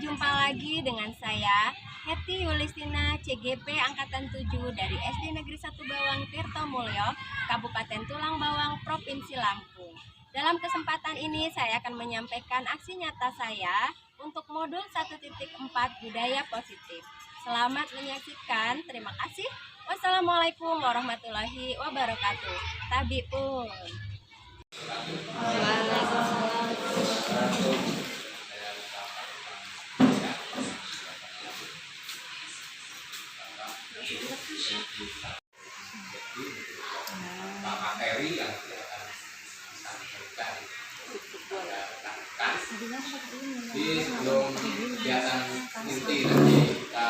Berjumpa lagi dengan saya, Heti Yulistina, CGP Angkatan 7 dari SD Negeri 1 Bawang Tirtomulyo, Kabupaten Tulang Bawang, Provinsi Lampung. Dalam kesempatan ini saya akan menyampaikan aksi nyata saya untuk modul 1.4 Budaya Positif. Selamat menyaksikan, terima kasih. Wassalamualaikum warahmatullahi wabarakatuh. Tabi pun. Materi yang akan disampaikan di sebelum kegiatan inti nanti kita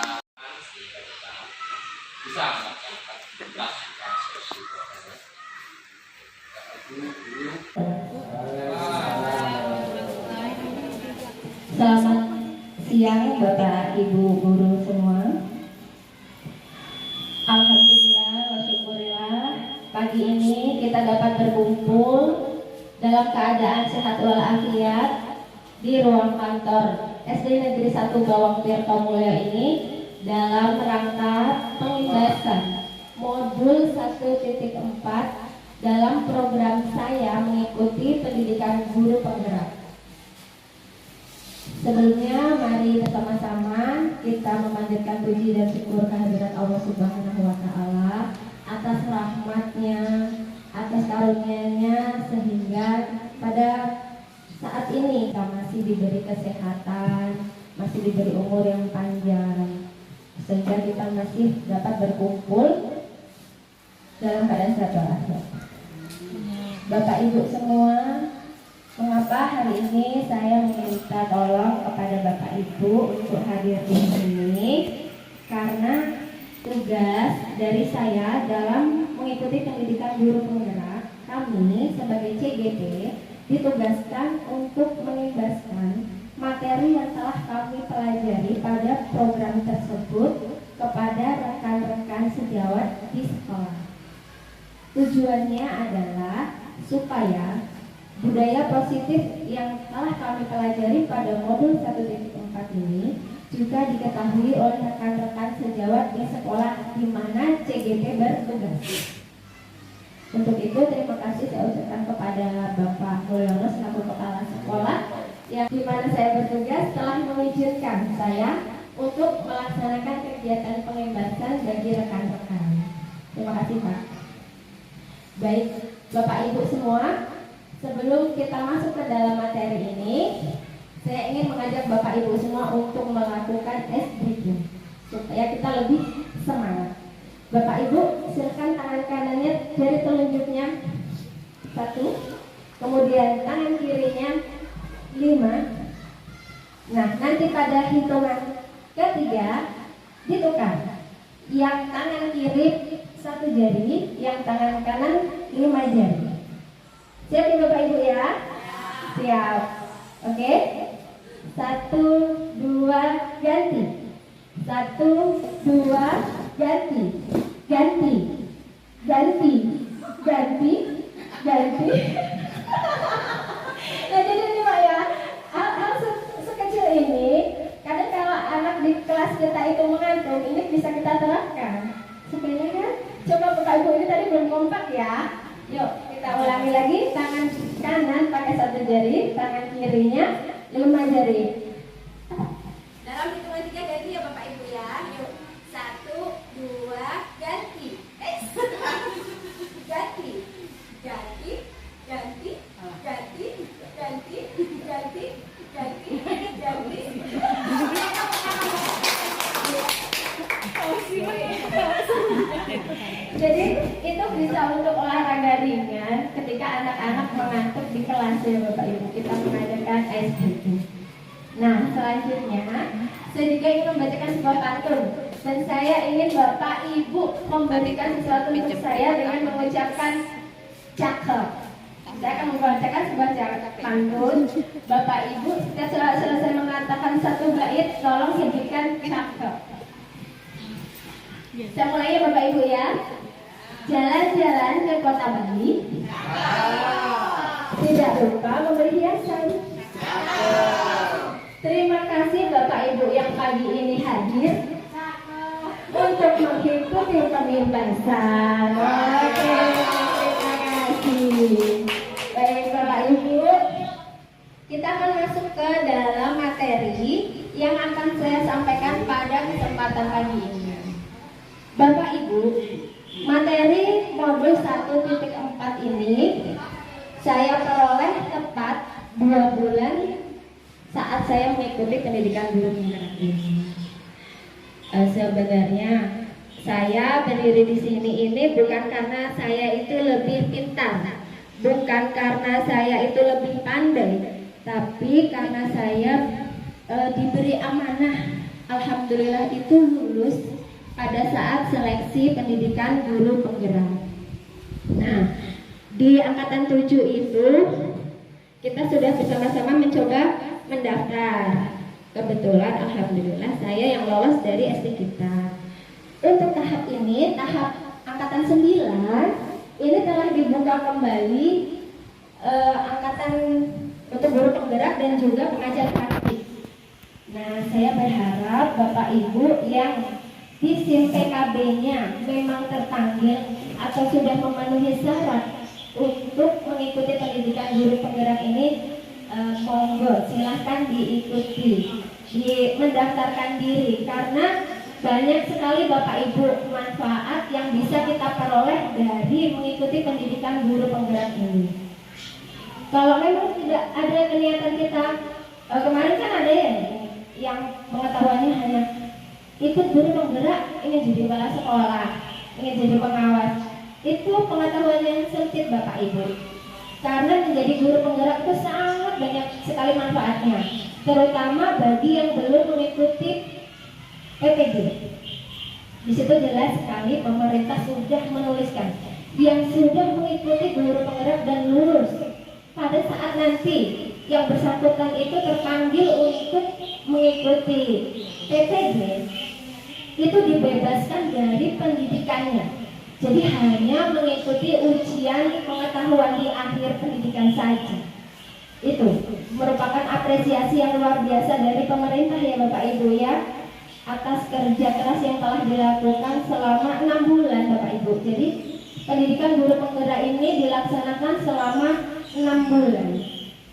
bisa melakukan aktivitas Selamat siang Bapak Ibu guru semua. Alhamdulillah wa syukurillah, pagi ini kita dapat berkumpul dalam keadaan sehat walafiat di ruang kantor SD Negeri 1 Bawang Tirtomulyo ini dalam rangka pengibasan modul 1.4 dalam program saya mengikuti pendidikan guru penggerak. Sebelumnya mari bersama-sama kita memanjatkan puji dan syukur kehadirat Allah Subhanahu wa Ta'ala atas rahmatnya, atas karunia-Nya, sehingga pada saat ini kita masih diberi kesehatan, masih diberi umur yang panjang, sehingga kita masih dapat berkumpul dalam keadaan sehat walafiat. Bapak Ibu semua, mengapa hari ini saya meminta tolong kepada Bapak Ibu untuk hadir di sini? Karena tugas dari saya dalam mengikuti pendidikan guru penggerak, kami sebagai CGP ditugaskan untuk mengimbaskan materi yang telah kami pelajari pada program tersebut kepada rekan-rekan sejawat di sekolah. Tujuannya adalah supaya budaya positif yang telah kami pelajari pada modul 1.4 ini juga diketahui oleh rekan-rekan sejawat di sekolah di mana CGP bertugas. Untuk itu terima kasih saya ucapkan kepada Bapak Mulyono selaku kepala sekolah yang di mana saya bertugas telah mengizinkan saya untuk melaksanakan kegiatan pengibasan bagi rekan-rekan. Terima kasih Pak. Baik, Bapak Ibu semua, sebelum kita masuk ke dalam materi ini, saya ingin mengajak Bapak Ibu semua untuk melakukan ice breathing supaya kita lebih semangat. Bapak Ibu, silakan tangan kanannya dari telunjuknya 1, kemudian tangan kirinya 5. Nah, nanti pada hitungan ketiga ditukar. Yang tangan kiri 1 jari, yang tangan kanan 5 jari. Siap ya Bapak Ibu ya? Siap. Oke. 1, 2, ganti. 1, 2, ganti. Ganti. Ganti. Ganti. Ganti. Nah jadi ini Pak ya, hal sekecil ini, kadang kalau anak di kelas kita itu mengantuk, ini bisa kita terapkan. Sebenarnya kan, coba Bapak Ibu ini tadi belum kompak ya. Yuk kita ulangi lagi, tangan kanan pakai 1 jari, tangan kirinya 5 jari. Dalam hitungan 3 ganti ya Bapak Ibu ya. Yuk 1, 2, ganti. Ganti. Ganti. Ganti. Ganti. Ganti. Ganti. Ganti. Ganti. Jadi itu bisa untuk olahraga ringan ketika anak-anak mengantuk di kelas ya Bapak Ibu. Kita mengadakan ice breathing. Nah selanjutnya saya juga ingin membacakan sebuah pantun. Dan saya ingin Bapak Ibu memberikan sesuatu untuk saya dengan mengucapkan cakep. Saya akan membacakan sebuah pantun. Bapak Ibu setelah selesai mengatakan 1 bait, tolong sebutkan cakep. Saya mulai ya Bapak Ibu ya. Jalan-jalan ke kota Bali, tidak lupa membeli hiasan. Terima kasih Bapak Ibu yang pagi ini hadir untuk mengikuti pementasan. Oke, terima kasih. Baik Bapak Ibu, kita akan masuk ke dalam materi yang akan saya sampaikan pada kesempatan pagi ini. Bapak Ibu, materi modul 1.4 ini saya peroleh tepat 2 bulan saat saya mengikuti pendidikan guru penggerak ini. Sebenarnya saya berdiri di sini ini bukan karena saya itu lebih pintar, bukan karena saya itu lebih pandai, tapi karena saya diberi amanah. Alhamdulillah itu lulus pada saat seleksi pendidikan guru penggerak. Nah, di angkatan 7 itu kita sudah bersama-sama mencoba mendaftar. Kebetulan alhamdulillah saya yang lolos dari SD kita. Untuk tahap ini, tahap angkatan 9 ini telah dibuka kembali angkatan untuk guru penggerak dan juga pengajar praktik. Nah, saya berharap Bapak Ibu yang di SIM PKB-nya memang terpanggil atau sudah memenuhi syarat untuk mengikuti pendidikan guru penggerak ini, monggo silahkan diikuti, mendaftarkan diri, karena banyak sekali Bapak Ibu manfaat yang bisa kita peroleh dari mengikuti pendidikan guru penggerak ini. Kalau memang tidak ada niatan kita, kemarin kan ada yang pengetahuannya hanya ikut guru penggerak, ingin jadi kepala sekolah, ingin jadi pengawas. Itu pengetahuan yang sempit Bapak Ibu. Karena menjadi guru penggerak itu sangat banyak sekali manfaatnya, terutama bagi yang belum mengikuti PPG. Di situ jelas sekali pemerintah sudah menuliskan yang sudah mengikuti guru penggerak dan lulus, pada saat nanti yang bersangkutan itu terpanggil untuk mengikuti PPG, itu dibebaskan dari pendidikannya. Jadi hanya mengikuti ujian pengetahuan di akhir pendidikan saja. Itu merupakan apresiasi yang luar biasa dari pemerintah ya Bapak Ibu ya, atas kerja keras yang telah dilakukan selama 6 bulan Bapak Ibu. Jadi pendidikan guru penggerak ini dilaksanakan selama 6 bulan,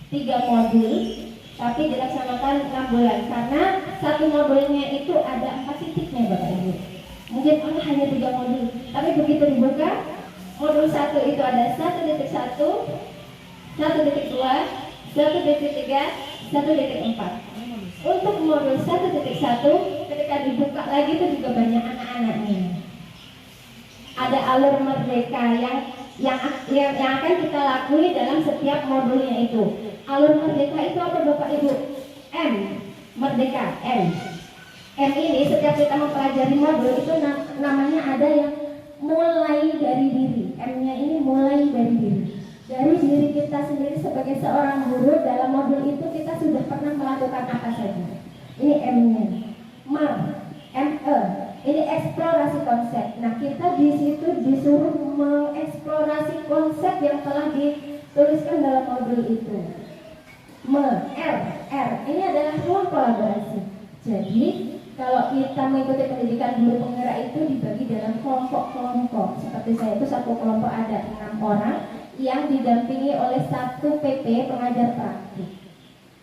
3 modul, tapi dilaksanakan 6 bulan karena satu modulnya itu ada 4 titiknya Bapak Ibu. Mungkin hanya 3 modul, tapi begitu dibuka modul 1 itu ada 1.1, 1.2, 1.3, 1.4. Untuk modul 1.1 ketika dibuka lagi itu juga banyak anak-anaknya. Ada alur merdeka yang akan kita lakui dalam setiap modulnya itu. Alur merdeka itu apa Bapak Ibu? M, merdeka, M. M ini setiap kita mempelajari modul itu namanya ada yang mulai dari diri. M-nya ini mulai dari diri. Dari diri kita sendiri sebagai seorang guru, dalam modul itu kita sudah pernah melakukan apa saja. Ini M-nya. M-E, ini eksplorasi konsep. Nah, kita di situ disuruh mengeksplorasi konsep yang telah dituliskan dalam modul itu. R, ini adalah ruang kolaborasi. Jadi kalau kita mengikuti pendidikan guru penggerak itu dibagi dalam kelompok-kelompok. Seperti saya itu satu kelompok ada 6 orang yang didampingi oleh 1 PP pengajar praktik.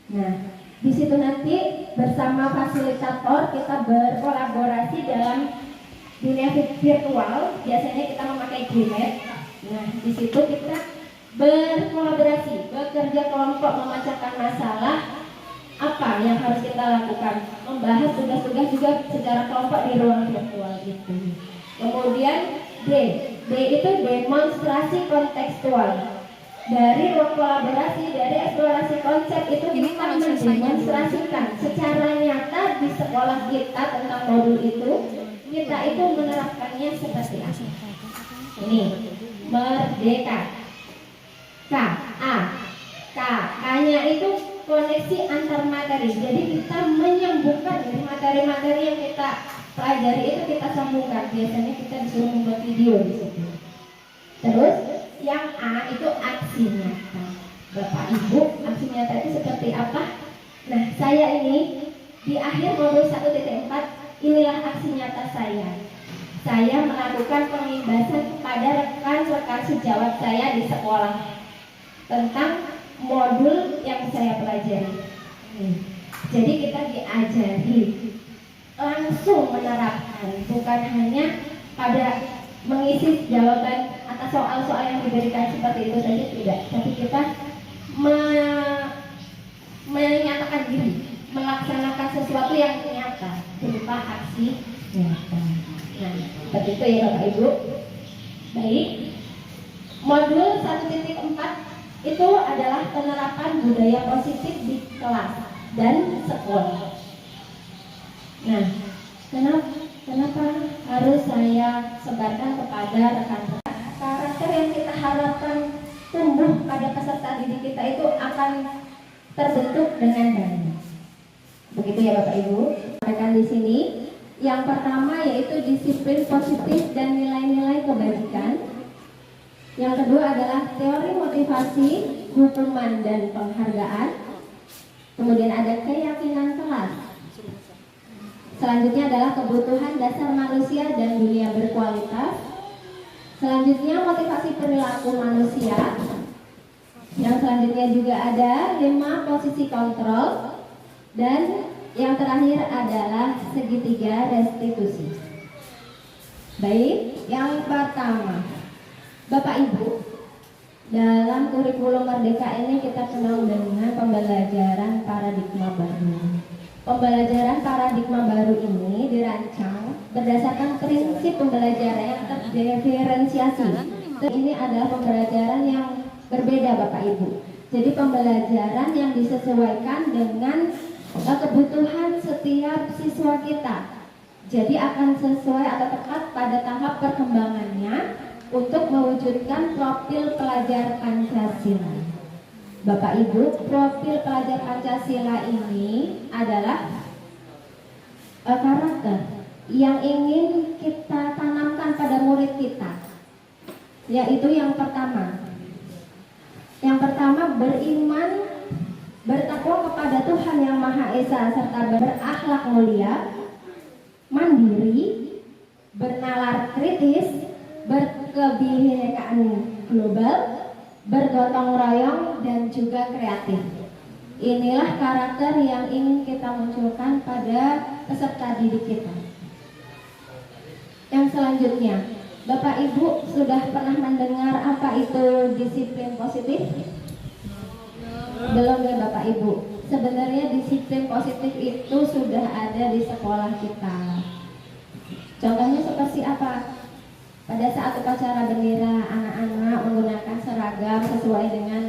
Nah, di situ nanti bersama fasilitator kita berkolaborasi dalam dunia virtual. Biasanya kita memakai Gmail. Nah, di situ kita berkolaborasi, bekerja kelompok, memecahkan masalah. Apa yang harus kita lakukan? Membahas tugas-tugas juga secara kelompok di ruang virtual itu. Kemudian D itu demonstrasi kontekstual. Dari ruang kolaborasi, dari eksplorasi konsep itu kita mendemonstrasikan secara nyata di sekolah kita tentang modul itu. Kita itu menerapkannya seperti apa? Ini merdeka. K-nya itu koneksi antar materi. Jadi kita menyambungkan dari materi-materi yang kita pelajari itu kita sambungkan. Biasanya kita disuruh membuat video di situ. Terus yang A itu aksi nyata. Bapak Ibu, aksi nyata itu seperti apa? Nah, saya ini di akhir modul 1.4 inilah aksi nyata saya. Saya melakukan pengimbasan kepada rekan-rekan sejawat saya di sekolah tentang modul yang saya pelajari. Jadi kita diajari langsung menerapkan, bukan hanya pada mengisi jawaban atas soal-soal yang diberikan seperti itu saja, tidak. Tapi kita menyatakan diri, melaksanakan sesuatu yang nyata berupa aksi nyata. Nah, seperti itu ya Bapak Ibu. Baik. Modul 1.4 itu adalah penerapan budaya positif di kelas dan sekolah. Nah, kenapa harus saya sebarkan kepada rekan-rekan? Karakter yang kita harapkan tumbuh pada peserta didik kita itu akan terbentuk dengan baik. Begitu ya Bapak Ibu. Rekan di sini, yang pertama yaitu disiplin positif dan nilai-nilai kebajikan. Yang kedua adalah teori motivasi, hukuman dan penghargaan. Kemudian ada keyakinan kelas. Selanjutnya adalah kebutuhan dasar manusia dan dunia berkualitas. Selanjutnya motivasi perilaku manusia. Yang selanjutnya juga ada 5 posisi kontrol. Dan yang terakhir adalah segitiga restitusi. Baik, yang pertama, Bapak Ibu, dalam kurikulum Merdeka ini kita kenal dengan pembelajaran paradigma baru. Pembelajaran paradigma baru ini dirancang berdasarkan prinsip pembelajaran yang terdiferensiasi. Ini adalah pembelajaran yang berbeda Bapak Ibu. Jadi pembelajaran yang disesuaikan dengan kebutuhan setiap siswa kita. Jadi akan sesuai atau tepat pada tahap perkembangannya untuk mewujudkan profil pelajar Pancasila. Bapak Ibu, profil pelajar Pancasila ini adalah karakter yang ingin kita tanamkan pada murid kita, yaitu yang pertama. Yang pertama, beriman, bertakwa kepada Tuhan Yang Maha Esa serta berakhlak mulia, mandiri, bernalar kritis, berkebinekaan global, bergotong royong dan juga kreatif. Inilah karakter yang ingin kita munculkan pada peserta didik kita. Yang selanjutnya, Bapak Ibu sudah pernah mendengar apa itu disiplin positif? Belum ya Bapak Ibu. Sebenarnya disiplin positif itu sudah ada di sekolah kita. Contohnya seperti apa? Pada saat upacara bendera, anak-anak menggunakan seragam sesuai dengan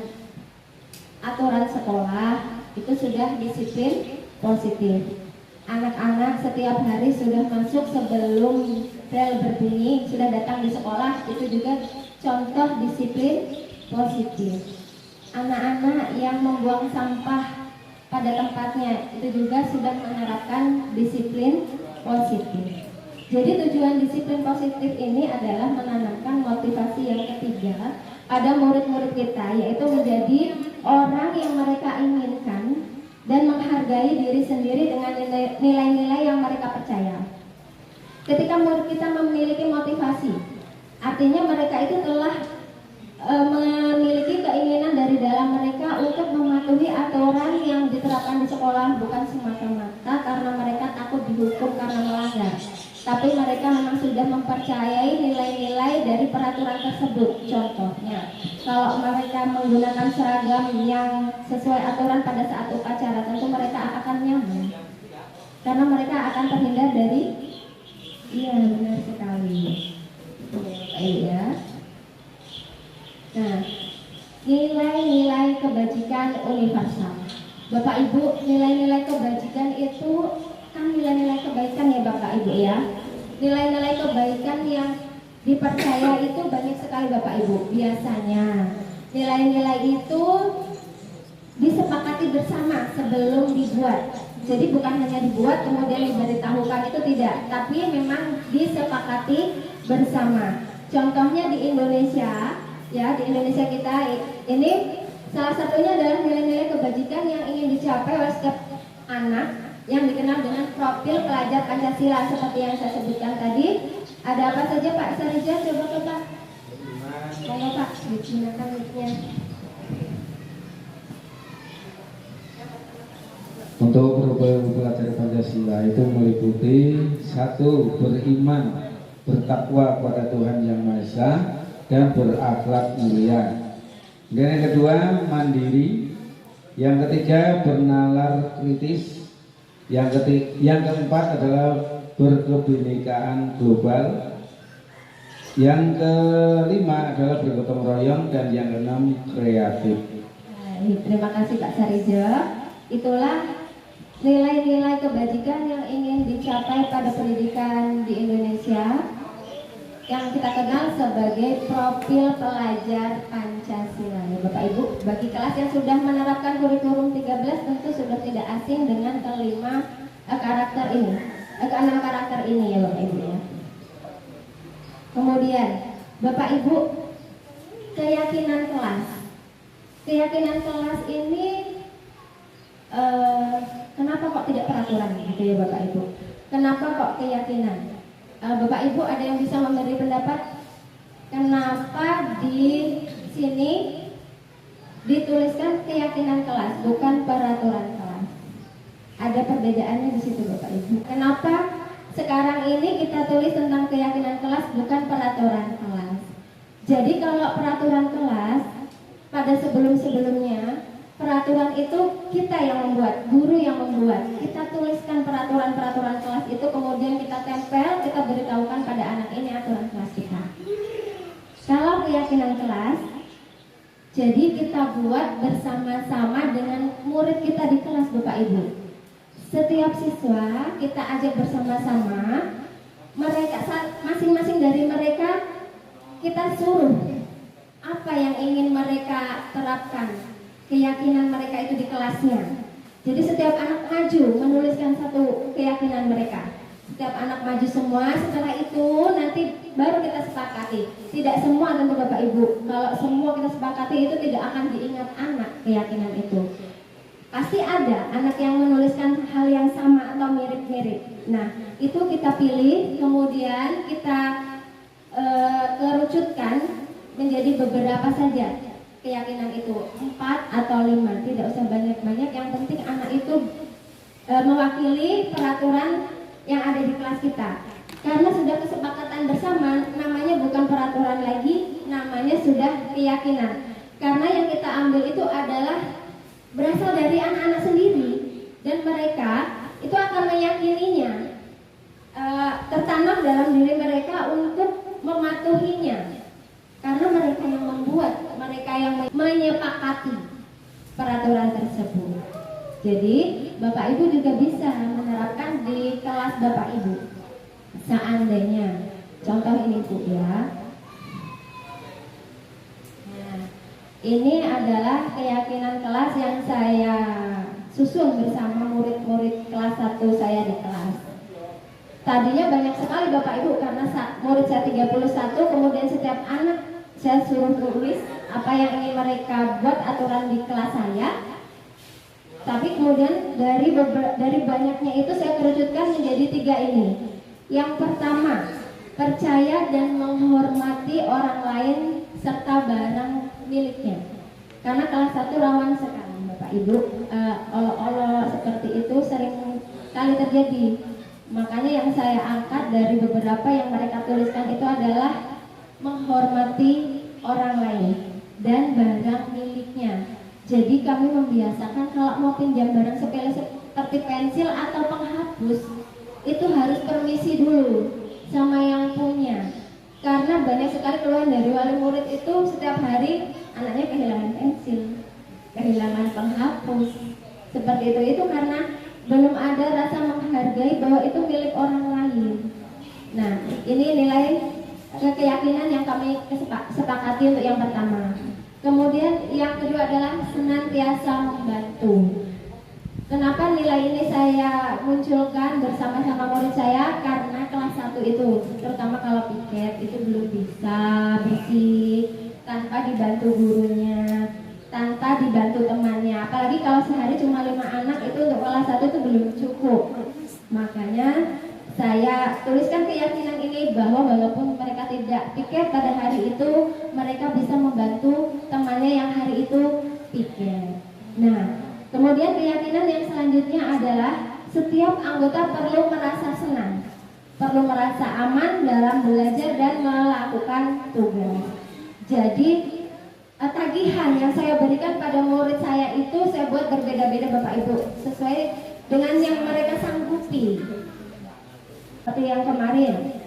aturan sekolah, itu sudah disiplin positif. Anak-anak setiap hari sudah masuk sebelum bel berbunyi, sudah datang di sekolah, itu juga contoh disiplin positif. Anak-anak yang membuang sampah pada tempatnya, itu juga sudah menerapkan disiplin positif. Jadi tujuan disiplin positif ini adalah menanamkan motivasi yang ketiga pada murid-murid kita, yaitu menjadi orang yang mereka inginkan dan menghargai diri sendiri dengan nilai-nilai yang mereka percaya. Ketika murid kita memiliki motivasi, artinya mereka itu telah memiliki keinginan dari dalam mereka untuk mematuhi aturan yang diterapkan di sekolah, bukan semata-mata karena mereka takut dihukum karena melanggar, tapi mereka memang sudah mempercayai nilai-nilai dari peraturan tersebut. Contohnya, kalau mereka menggunakan seragam yang sesuai aturan pada saat upacara, tentu mereka akan nyaman karena mereka akan terhindar dari, iya benar sekali, ya. Nah, nilai-nilai kebajikan universal. Bapak Ibu, nilai-nilai kebajikan itu kan nilai-nilai kebaikan ya Bapak Ibu ya. Nilai-nilai kebaikan yang dipercaya itu banyak sekali Bapak Ibu. Biasanya nilai-nilai itu disepakati bersama sebelum dibuat. Jadi bukan hanya dibuat kemudian diberitahukan, itu tidak, tapi memang disepakati bersama. Contohnya di Indonesia, ya di Indonesia kita ini Salah satunya adalah nilai-nilai kebajikan yang ingin dicapai oleh setiap anak yang dikenal dengan profil pelajar Pancasila seperti yang saya sebutkan tadi. Ada apa saja Pak Sarija? Coba Pak. Monggo Pak, digunakan mic-nya. Untuk profil pelajar Pancasila itu meliputi 1. Beriman, bertakwa kepada Tuhan Yang Maha Esa dan berakhlak mulia. Dan yang kedua, mandiri. Yang ketiga, bernalar kritis. Yang keempat adalah berkebinekaan global. Yang kelima adalah bergotong royong, dan yang keenam kreatif. Baik, terima kasih Pak Sarija. Itulah nilai-nilai kebajikan yang ingin dicapai pada pendidikan di Indonesia yang kita kenal sebagai profil pelajar Pancasila. Ya, Bapak Ibu, bagi kelas yang sudah menerapkan kurikulum 13 tentu sudah tidak asing dengan keenam karakter ini ya Bapak Ibu ya. Kemudian Bapak Ibu, keyakinan kelas. Keyakinan kelas ini kenapa kok tidak peraturan gitu ya Bapak Ibu? Kenapa kok keyakinan? Bapak Ibu ada yang bisa memberi pendapat kenapa di sini dituliskan keyakinan kelas bukan peraturan kelas? Ada perbedaannya di situ Bapak Ibu. Kenapa sekarang ini kita tulis tentang keyakinan kelas bukan peraturan kelas? Jadi kalau peraturan kelas pada sebelum-sebelumnya peraturan itu kita yang membuat, guru yang membuat. Kita tuliskan peraturan-peraturan kelas itu, kemudian kita tempel, kita beritahukan pada anak ini aturan kelas kita. Kalau keyakinan kelas, jadi kita buat bersama-sama dengan murid kita di kelas Bapak Ibu. Setiap siswa kita ajak bersama-sama, mereka masing-masing dari mereka kita suruh apa yang ingin mereka terapkan. Keyakinan mereka itu di kelasnya. Jadi setiap anak maju menuliskan satu keyakinan mereka. Setiap anak maju semua, setelah itu nanti baru kita sepakati. Tidak semua tentu Bapak Ibu. Kalau semua kita sepakati itu tidak akan diingat anak keyakinan itu. Pasti ada anak yang menuliskan hal yang sama atau mirip-mirip. Nah, itu kita pilih, kemudian kita kerucutkan menjadi beberapa saja keyakinan itu, 4 atau 5, tidak usah banyak-banyak, yang penting anak itu mewakili peraturan yang ada di kelas kita. Karena sudah kesepakatan bersama, namanya bukan peraturan lagi, namanya sudah keyakinan. Karena yang kita ambil itu adalah berasal dari anak-anak sendiri, dan mereka itu akan meyakininya, tertanam dalam diri mereka untuk mematuhinya. Karena mereka yang membuat, mereka yang menyepakati peraturan tersebut. Jadi Bapak Ibu juga bisa menerapkan di kelas Bapak Ibu. Seandainya, contoh ini Bu ya. Nah, ini adalah keyakinan kelas yang saya susun bersama murid-murid kelas 1 saya di kelas. Tadinya banyak sekali Bapak Ibu, karena murid saya 31, kemudian setiap anak saya suruh tulis apa yang ingin mereka buat aturan di kelas saya. Tapi kemudian dari banyaknya itu saya kerucutkan menjadi 3 ini. Yang pertama, percaya dan menghormati orang lain serta barang miliknya. Karena kelas 1 rawan sekali Bapak Ibu, olo-olo seperti itu sering kali terjadi. Makanya yang saya angkat dari beberapa yang mereka tuliskan itu adalah menghormati orang lain dan barang miliknya. Jadi kami membiasakan kalau mau pinjam barang sepele seperti pensil atau penghapus, itu harus permisi dulu sama yang punya. Karena banyak sekali keluhan dari wali murid itu setiap hari anaknya kehilangan pensil, kehilangan penghapus. Seperti itu karena belum ada rasa menghargai bahwa itu milik orang lain. Nah, ini nilai keyakinan yang kami sepakati untuk yang pertama. Kemudian yang kedua adalah senantiasa membantu. Kenapa nilai ini saya munculkan bersama-sama murid saya? Karena kelas 1 itu, terutama kalau piket itu belum bisa bersih tanpa dibantu gurunya, tanpa minta dibantu temannya. Apalagi kalau sehari cuma 5 anak, itu untuk kelas 1 itu belum cukup. Makanya saya tuliskan keyakinan ini bahwa walaupun mereka tidak piket pada hari itu, mereka bisa membantu temannya yang hari itu piket. Nah, kemudian keyakinan yang selanjutnya adalah setiap anggota perlu merasa senang, perlu merasa aman dalam belajar dan melakukan tugas. Jadi tagihan yang saya berikan pada murid saya itu saya buat berbeda-beda Bapak Ibu, sesuai dengan yang mereka sanggupi. Seperti yang kemarin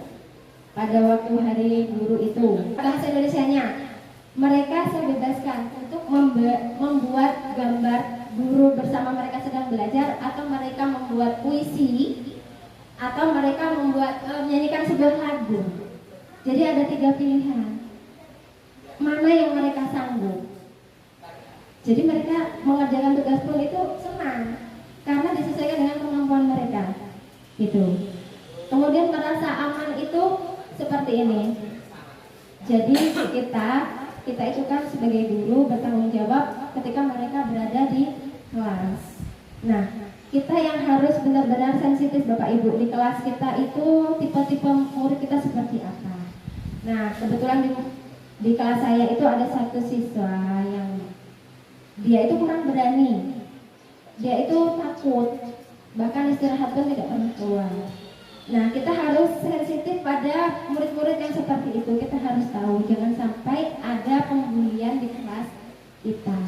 pada waktu hari guru itu, bahasa Indonesianya mereka saya bebaskan untuk membuat gambar guru bersama mereka sedang belajar, atau mereka membuat puisi, atau mereka menyanyikan sebuah lagu. Jadi ada 3 pilihan, mana yang mereka sanggup. Jadi mereka mengerjakan tugas pun itu senang karena disesuaikan dengan kemampuan mereka gitu. Kemudian merasa aman itu seperti ini. Jadi kita itu kan sebagai guru bertanggung jawab ketika mereka berada di kelas. Nah, kita yang harus benar-benar sensitif Bapak Ibu, di kelas kita itu tipe-tipe murid kita seperti apa. Nah, kebetulan di kelas saya itu ada satu siswa yang dia itu kurang berani, dia itu takut, bahkan istirahat pun tidak pernah keluar. Nah, kita harus sensitif pada murid-murid yang seperti itu. Kita harus tahu jangan sampai ada pembulian di kelas kita.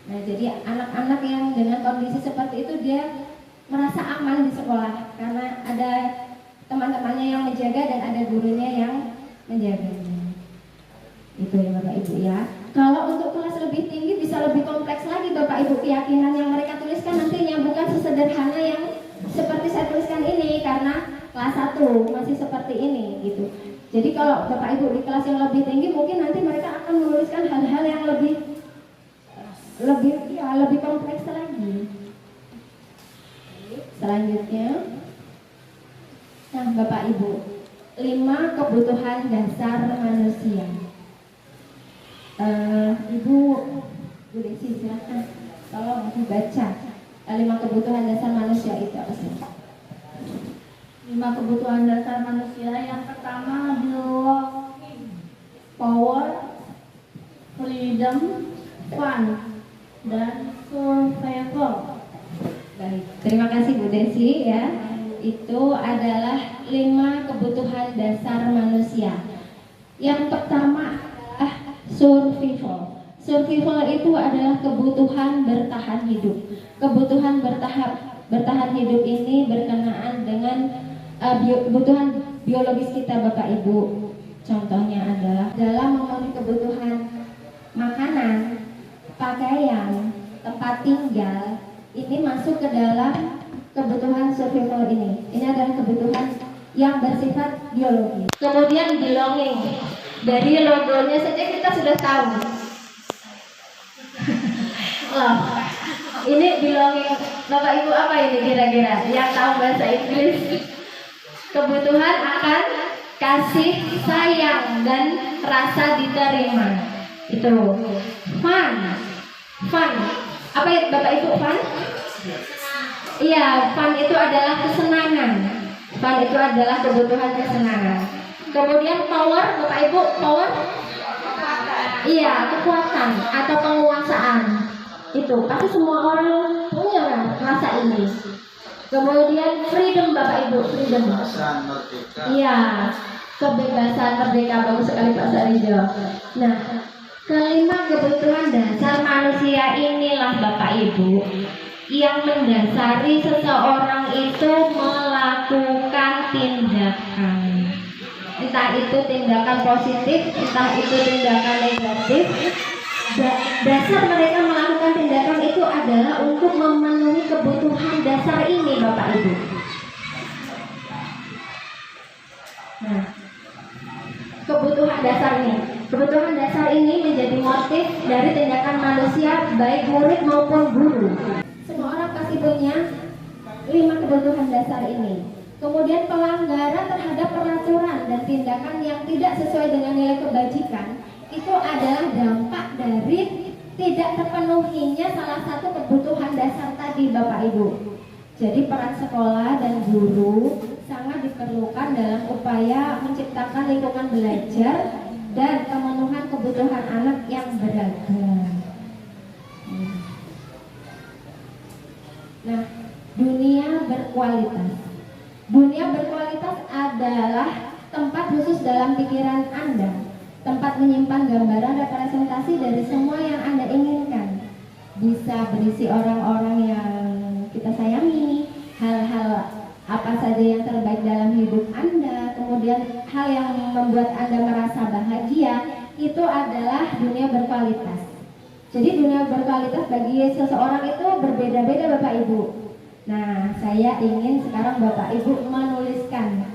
Nah, jadi anak-anak yang dengan kondisi seperti itu dia merasa aman di sekolah karena ada teman-temannya yang menjaga dan ada gurunya yang menjaganya. Itu ya Bapak Ibu ya. Kalau untuk kelas lebih tinggi bisa lebih kompleks lagi Bapak Ibu, keyakinan yang mereka tuliskan nantinya bukan sesederhana yang seperti saya tuliskan ini, karena kelas 1 masih seperti ini gitu. Jadi kalau Bapak Ibu di kelas yang lebih tinggi mungkin nanti mereka akan menuliskan hal-hal yang lebih kompleks lagi. Selanjutnya, nah Bapak Ibu, 5 kebutuhan dasar manusia. Ibu Desi silakan tolong dibaca 5 kebutuhan dasar manusia itu apa sih? 5 kebutuhan dasar manusia. Yang pertama belonging, power, freedom, fun, dan survival. Baik, terima kasih Bu Desi ya. Itu adalah 5 kebutuhan dasar manusia. Yang pertama survival. Survival itu adalah kebutuhan bertahan hidup. Kebutuhan bertahan hidup ini berkenaan dengan kebutuhan biologis kita Bapak Ibu. Contohnya adalah dalam memenuhi kebutuhan makanan, pakaian, tempat tinggal, ini masuk ke dalam kebutuhan survival ini. Ini adalah kebutuhan yang bersifat biologis. Kemudian belonging. Dari logonya saja kita sudah tahu. Loh, ini belonging Bapak Ibu apa ini kira-kira? Yang tahu bahasa Inggris? Kebutuhan akan kasih sayang dan rasa diterima. Itu fun. Apa ya Bapak Ibu fun? Iya, fun itu adalah kesenangan. Fun itu adalah kebutuhan kesenangan. Kemudian power, Bapak Ibu, power? Iya, kekuatan atau penguasaan. Itu pasti semua orang punya kan rasa ini. Kemudian freedom Bapak Ibu, freedom. Kebebasan merdeka. Iya, kebebasan merdeka, bagus sekali Pak Sarijo. Nah, kelima kebutuhan dasar manusia inilah Bapak Ibu yang mendasari seseorang itu melakukan tindakan. Entah itu tindakan positif, entah itu tindakan negatif. Dasar mereka melakukan tindakan itu adalah untuk memenuhi kebutuhan dasar ini Bapak Ibu. Nah, kebutuhan dasar ini menjadi motif dari tindakan manusia baik murid maupun guru. Semua orang pasti punya 5 kebutuhan dasar ini. Kemudian pelanggaran terhadap peraturan dan tindakan yang tidak sesuai dengan nilai kebajikan itu adalah dampak dari tidak terpenuhinya salah satu kebutuhan dasar tadi Bapak Ibu. Jadi peran sekolah dan guru sangat diperlukan dalam upaya menciptakan lingkungan belajar dan pemenuhan kebutuhan anak yang beragam. Nah, dunia berkualitas. Dunia berkualitas adalah tempat khusus dalam pikiran Anda, tempat menyimpan gambaran representasi dari semua yang Anda inginkan. Bisa berisi orang-orang yang kita sayangi, hal-hal apa saja yang terbaik dalam hidup Anda, kemudian hal yang membuat Anda merasa bahagia, itu adalah dunia berkualitas. Jadi dunia berkualitas bagi seseorang itu berbeda-beda Bapak Ibu. Nah, saya ingin sekarang Bapak Ibu menuliskan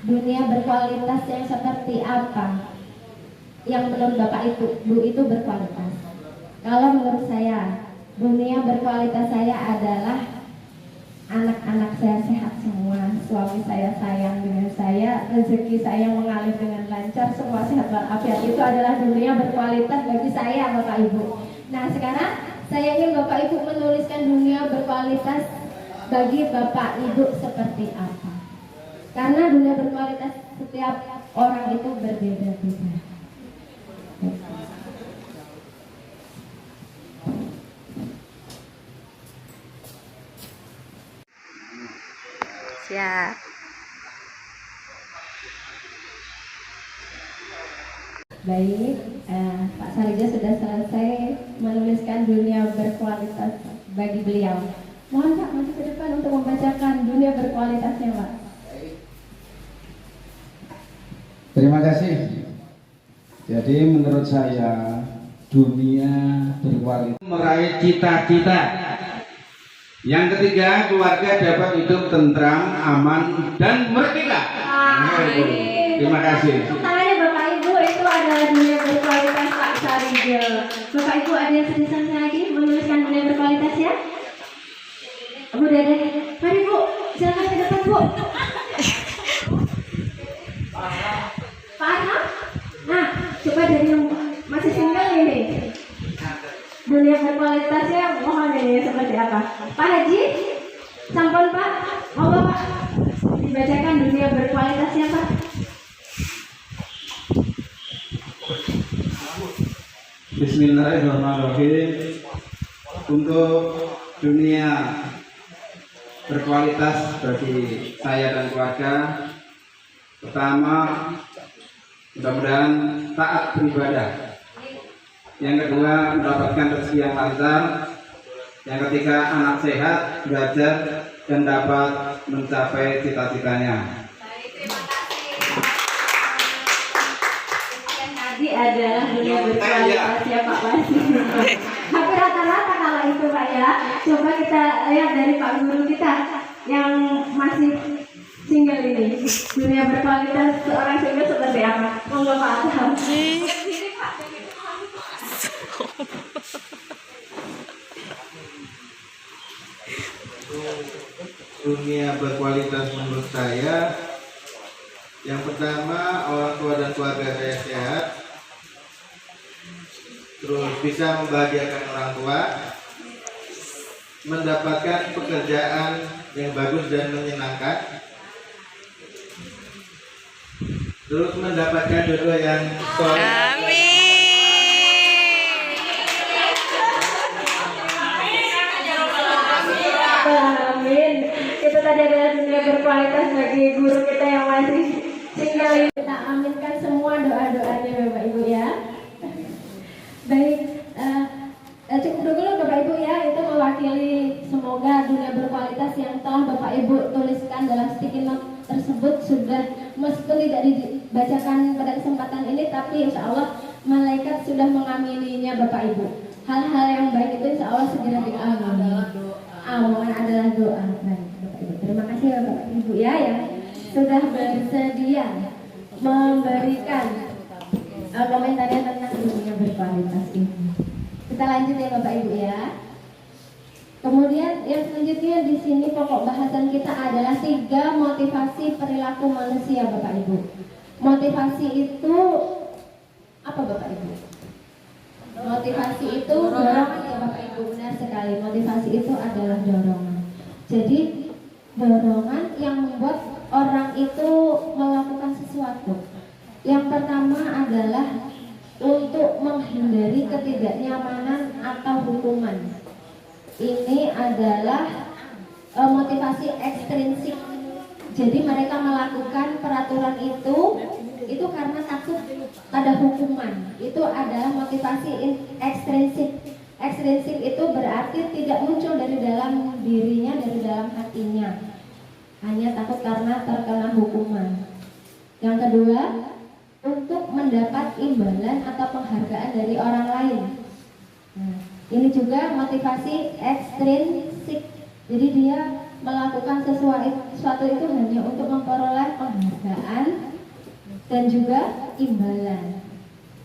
dunia berkualitas yang seperti apa yang menurut Bapak Ibu itu berkualitas. Kalau menurut saya, dunia berkualitas saya adalah anak-anak saya sehat semua, suami saya sayang dengan saya, rezeki saya mengalir dengan lancar, semua sehat walafiat. Itu adalah dunia berkualitas bagi saya Bapak Ibu. Nah, sekarang saya ingin Bapak Ibu menuliskan dunia berkualitas bagi Bapak Ibu seperti apa. Karena dunia berkualitas setiap orang itu berbeda-beda. Siap. Baik, Pak Sarija sudah selesai menuliskan dunia berkualitas bagi beliau. Mohon Pak maju ke depan untuk membacakan dunia berkualitasnya Pak. Terima kasih. Jadi menurut saya dunia berkualitas meraih cita-cita. Yang ketiga, keluarga dapat hidup tentram, aman, dan merdeka. Terima kasih. Tangannya Bapak Ibu, itu adalah dunia berkualitas Pak Sarija. Bapak Ibu ada yang sedang lagi menuliskan dunia berkualitas ya? Bu Dede, mari Bu, silakan ke depan Bu. Pak Arham, nah coba dari yang masih single ini. Dunia berkualitasnya mohon ini seperti apa? Pak Haji, sampun Pak, monggo Pak, dibacakan dunia berkualitasnya Pak. Bismillahirrahmanirrahim. Untuk dunia berkualitas bagi saya dan keluarga, pertama mudah-mudahan taat beribadah. Yang kedua, mendapatkan rezeki yang lancar. Yang ketiga, anak sehat, belajar, dan dapat mencapai cita-citanya. Terima kasih. Yang tadi adalah dunia berkualitas ya Pak Wasi. Hampir rata-rata kalau itu Pak ya. Coba kita lihat dari Pak Guru kita yang masih single ini. Dunia berkualitas seorang single seperti apa? Monggo Pak Arham. Dunia berkualitas menurut saya, yang pertama orang tua dan keluarga saya sehat, terus bisa membahagiakan orang tua, mendapatkan pekerjaan yang bagus dan menyenangkan, terus mendapatkan jodoh yang soleh. Amin. Itu tadi adalah dunia berkualitas bagi guru kita yang masih single. Kita aminkan semua doa-doanya Bapak Ibu ya. Baik, cukup dulu Bapak Ibu ya. Itu mewakili semoga dunia berkualitas yang telah Bapak Ibu tuliskan dalam sticky note tersebut sudah, meskipun tidak dibacakan pada kesempatan ini, tapi insya Allah malaikat sudah mengamininya Bapak Ibu. Hal-hal yang baik itu insya Allah segera diamini. Awalan adalah doa. Baik, Bapak Ibu. Terima kasih Bapak Ibu ya yang sudah bersedia memberikan komentarnya tentang dunia berkualitas ini. Kita lanjut ya Bapak Ibu ya. Kemudian yang selanjutnya di sini pokok bahasan kita adalah 3 motivasi perilaku manusia Bapak Ibu. Motivasi itu apa Bapak Ibu? Motivasi itu dorongan ya Bapak Ibu, benar sekali. Motivasi itu adalah dorongan. Jadi dorongan yang membuat orang itu melakukan sesuatu. Yang pertama adalah untuk menghindari ketidaknyamanan atau hukuman. Ini adalah motivasi ekstrinsik. Jadi mereka melakukan peraturan itu karena takut pada hukuman. Itu adalah motivasi ekstrinsik. Ekstrinsik itu berarti tidak muncul dari dalam dirinya, dari dalam hatinya. Hanya takut karena terkena hukuman. Yang kedua, untuk mendapat imbalan atau penghargaan dari orang lain. Nah, ini juga motivasi ekstrinsik. Jadi dia melakukan sesuatu itu hanya untuk memperoleh penghargaan dan juga imbalan.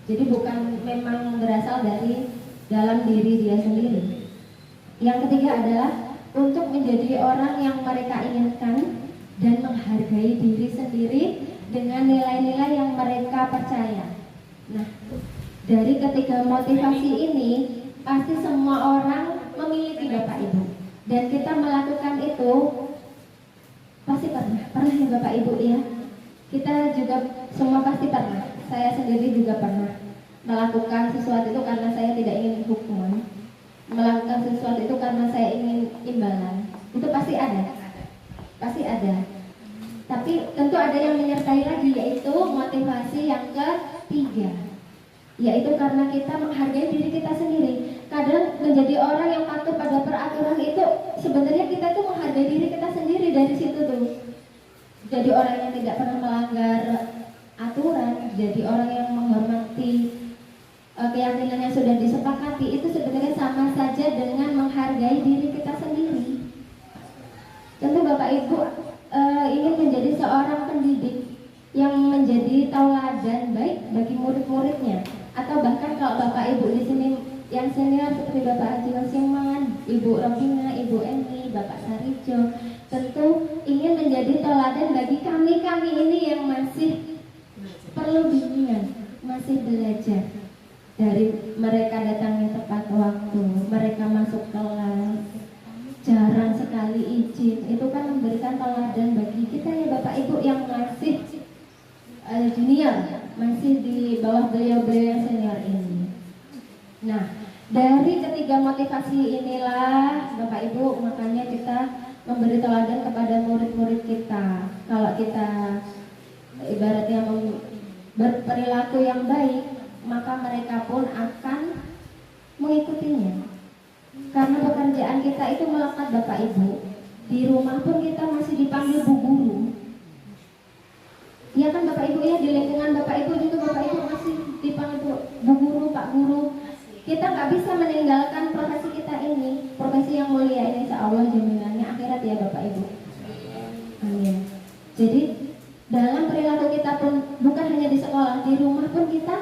Jadi bukan memang berasal dari dalam diri dia sendiri. Yang ketiga adalah untuk menjadi orang yang mereka inginkan dan menghargai diri sendiri dengan nilai-nilai yang mereka percaya. Nah, dari ketiga motivasi ini pasti semua orang memiliki Bapak Ibu. Dan kita melakukan itu pasti pernah ya Bapak Ibu ya. Kita juga semua pasti pernah. Saya sendiri juga pernah melakukan sesuatu itu karena saya tidak ingin hukuman. Melakukan sesuatu itu karena saya ingin imbalan. Itu pasti ada. Pasti ada. Tapi tentu ada yang menyertai lagi, yaitu motivasi yang ketiga, yaitu karena kita menghargai diri kita sendiri. Kadang menjadi orang yang patuh pada peraturan itu sebenarnya kita tuh menghargai diri kita sendiri dari situ tuh. Jadi orang yang tidak pernah melanggar aturan, jadi orang yang menghormati keyakinan yang sudah disepakati, itu sebenarnya sama saja dengan menghargai diri kita sendiri. Tentu Bapak Ibu ingin menjadi seorang pendidik yang menjadi tauladan baik bagi murid-muridnya, atau bahkan kalau Bapak Ibu di sini yang senior seperti Bapak Haji Wasiman, Ibu Robina, Ibu Eni, Bapak Sarijo, tentu ingin menjadi tauladan bagi kami ini yang masih perlu bimbingan, masih belajar. Dari mereka datangnya tepat waktu, mereka masuk kelas, jarang sekali izin, itu kan memberikan tauladan bagi kita ya Bapak Ibu yang masih junior, masih di bawah beliau-beliau yang senior ini. Nah, dari ketiga motivasi inilah Bapak Ibu, makanya kita memberi teladan kepada murid-murid kita. Kalau kita ibaratnya berperilaku yang baik, maka mereka pun akan mengikutinya. Karena pekerjaan kita itu melekat Bapak Ibu. Di rumah pun kita masih dipanggil Bu Guru. Ya kan Bapak Ibu ya, di lingkungan Bapak Ibu juga Bapak Ibu masih dipanggil Bu Guru, Pak Guru. Kita nggak bisa meninggalkan profesi kita ini, profesi yang mulia ini, insya Allah jaminannya akhirat ya Bapak Ibu. Amin. Jadi dalam perilaku kita pun bukan hanya di sekolah, di rumah pun kita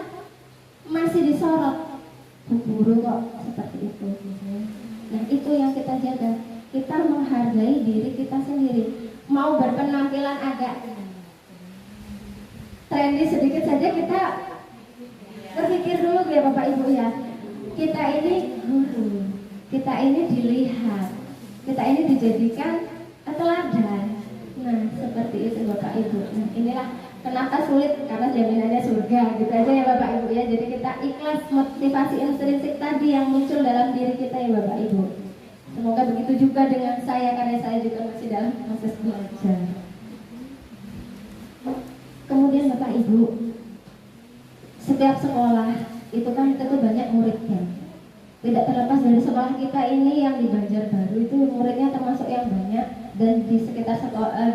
masih disorot. Bu Guru kok seperti itu. Nah itu yang kita jaga. Kita menghargai diri kita sendiri. Mau berpenampilan agak trendy sedikit saja, kita berpikir dulu ya Bapak Ibu ya. Kita ini guru, kita ini dilihat, kita ini dijadikan teladan. Nah seperti itu Bapak Ibu. Nah inilah kenapa sulit, karena jaminannya surga, gitu aja ya Bapak Ibu ya. Jadi kita ikhlas motivasi intrinsik tadi yang muncul dalam diri kita ya Bapak Ibu. Semoga begitu juga dengan saya, karena saya juga masih dalam proses belajar. Kemudian Bapak Ibu, setiap sekolah itu kan tentu banyak muridnya. Tidak terlepas dari sekolah kita ini yang di Banjarbaru itu muridnya termasuk yang banyak, dan di sekitar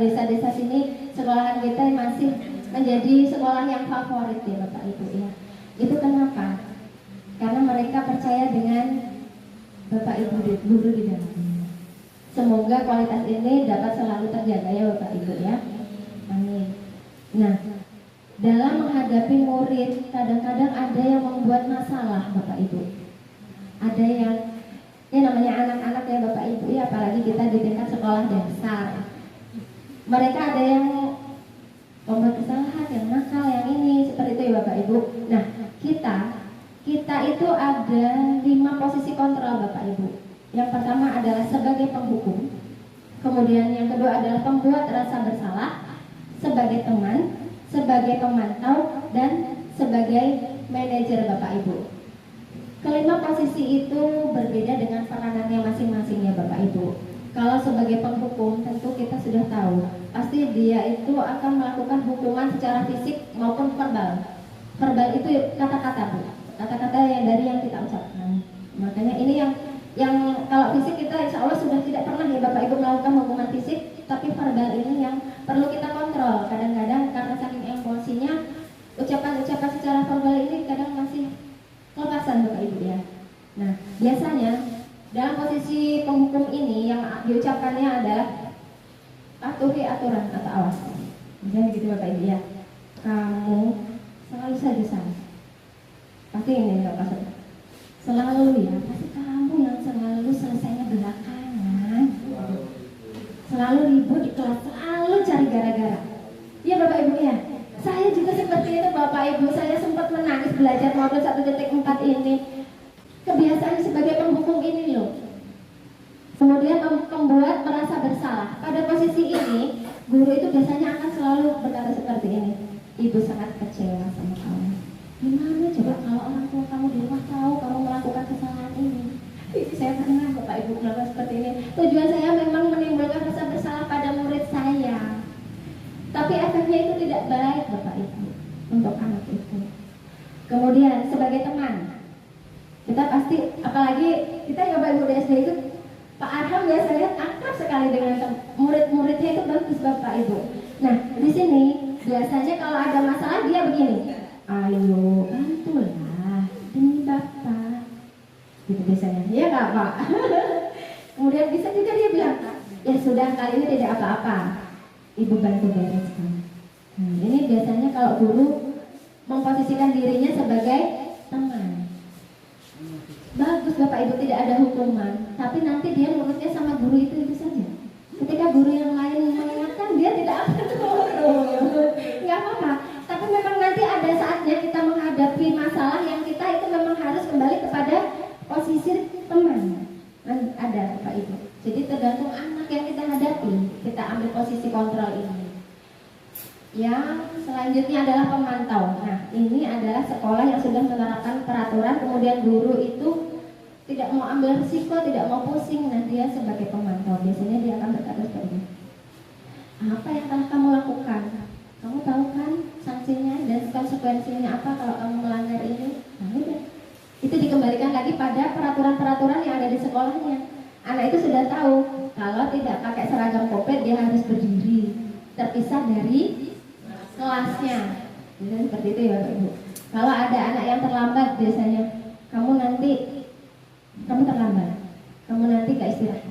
desa-desa sini sekolahan kita masih menjadi sekolah yang favorit ya Bapak Ibu ya. Itu kenapa? Karena mereka percaya dengan Bapak Ibu guru di dalamnya. Semoga kualitas ini dapat selalu terjaga ya Bapak Ibu ya. Amin. Nah, dalam menghadapi murid kadang-kadang ada yang membuat masalah Bapak Ibu. Ada yang namanya anak-anak ya Bapak Ibu ya, apalagi kita di tingkat sekolah dasar. Mereka ada yang membuat kesalahan, yang nakal, yang ini seperti itu ya Bapak Ibu. Nah, kita kita itu ada 5 posisi kontrol Bapak Ibu. Yang pertama adalah sebagai penghukum, kemudian yang kedua adalah pembuat rasa bersalah, sebagai teman, sebagai pemantau, dan sebagai manajer Bapak Ibu. Kelima posisi itu berbeda dengan peranannya masing-masing ya Bapak Ibu. Kalau sebagai penghukum tentu kita sudah tahu, pasti dia itu akan melakukan hukuman secara fisik maupun verbal. Verbal itu kata-kata Bu, kata-kata yang dari yang kita ucapkan. Makanya ini yang kalau fisik kita insya Allah sudah tidak pernah ya Bapak Ibu melakukan hukuman fisik, tapi verbal ini yang perlu kita kontrol. Kadang-kadang karena saking emosinya, ucapan-ucapan secara verbal ini kadang masih kelepasan Bapak Ibu ya. Nah, biasanya dalam posisi penghukum ini yang diucapkannya adalah patuhi aturan atau awas. Misalnya gitu Bapak Ibu ya. Kamu selalu saja salah. Pasti ini enggak pasal. Selalu ya, pasti kamu yang selalu selesainya belakangan. Selalu ribut di kelas, selalu cari gara-gara. Iya Bapak Ibu ya. Saya juga seperti itu Bapak Ibu. Saya sempat menangis belajar modul 1.4 ini. Kebiasaan sebagai penghukum ini loh. Kemudian membuat merasa bersalah. Pada posisi ini, guru itu biasanya akan selalu berkata seperti ini. Ibu sangat kecewa sama kamu. Gimana coba kalau orang tua kamu di rumah tahu kamu melakukan kesalahan ini? Saya pernah Bapak Ibu melakukan seperti ini. Tujuan saya memang menimbulkan rasa bersalah pada murid saya. Tapi efeknya itu tidak baik Bapak Ibu untuk anak itu. Kemudian sebagai teman, kita pasti, apalagi kita ya Bapak Ibu di SD itu, Pak Arham ya saya lihat akrab sekali dengan murid-muridnya itu bagus Bapak Ibu. Nah di sini biasanya kalau ada masalah dia begini, ayo bantulah demi Bapak, gitu biasanya, ya nggak Pak? Kemudian bisa juga dia bilang, ya sudah kali ini tidak apa-apa, Ibu bantu bereskan. Nah, ini biasanya kalau guru memposisikan dirinya sebagai teman. Bagus Bapak Ibu tidak ada hukuman, tapi nanti dia nurutnya sama guru itu saja. Ketika guru yang lain mengingatkan dia tidak akan turun, nggak apa-apa. Tapi memang nanti ada saatnya kita menghadapi masalah yang kita itu memang harus kembali kepada posisi teman. Ada Bapak Ibu. Jadi tergantung anak yang kita hadapi, kita ambil posisi kontrol ini. Yang selanjutnya adalah pemantau. Nah, ini adalah sekolah yang sudah menerapkan peraturan, kemudian guru itu tidak mau ambil risiko, tidak mau pusing. Nah, dia sebagai pemantau, biasanya dia akan berkata seperti ini. Apa yang telah kamu lakukan? Kamu tahu kan sanksinya dan konsekuensinya apa kalau kamu melanggar ini? Nah, udah. Itu dikembalikan lagi pada peraturan-peraturan yang ada di sekolahnya. Anak itu sudah tahu kalau tidak pakai seragam kopet dia harus berdiri terpisah dari kelasnya. Jadi seperti itu ya Bapak Ibu. Kalau ada anak yang terlambat biasanya kamu terlambat, kamu nanti gak istirahat.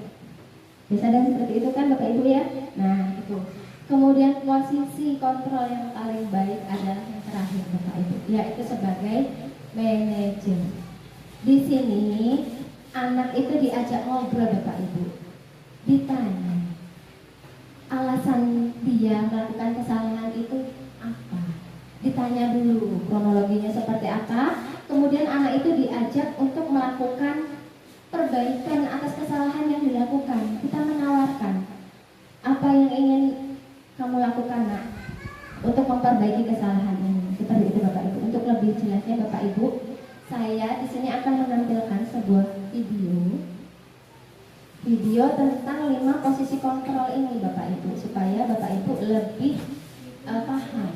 Biasanya seperti itu kan Bapak Ibu ya. Nah itu. Kemudian posisi kontrol yang paling baik adalah yang terakhir Bapak Ibu, yaitu sebagai manajer. Di sini anak itu diajak ngobrol Bapak Ibu, ditanya alasan dia melakukan kesalahan itu apa, ditanya dulu kronologinya seperti apa. Kemudian anak itu diajak untuk melakukan perbaikan atas kesalahan yang dilakukan. Kita menawarkan apa yang ingin kamu lakukan nak untuk memperbaiki kesalahan ini. Seperti itu Bapak Ibu. Untuk lebih jelasnya Bapak Ibu, saya di sini akan menampilkan sebuah video tentang 5 posisi kontrol ini Bapak Ibu, supaya Bapak Ibu lebih paham.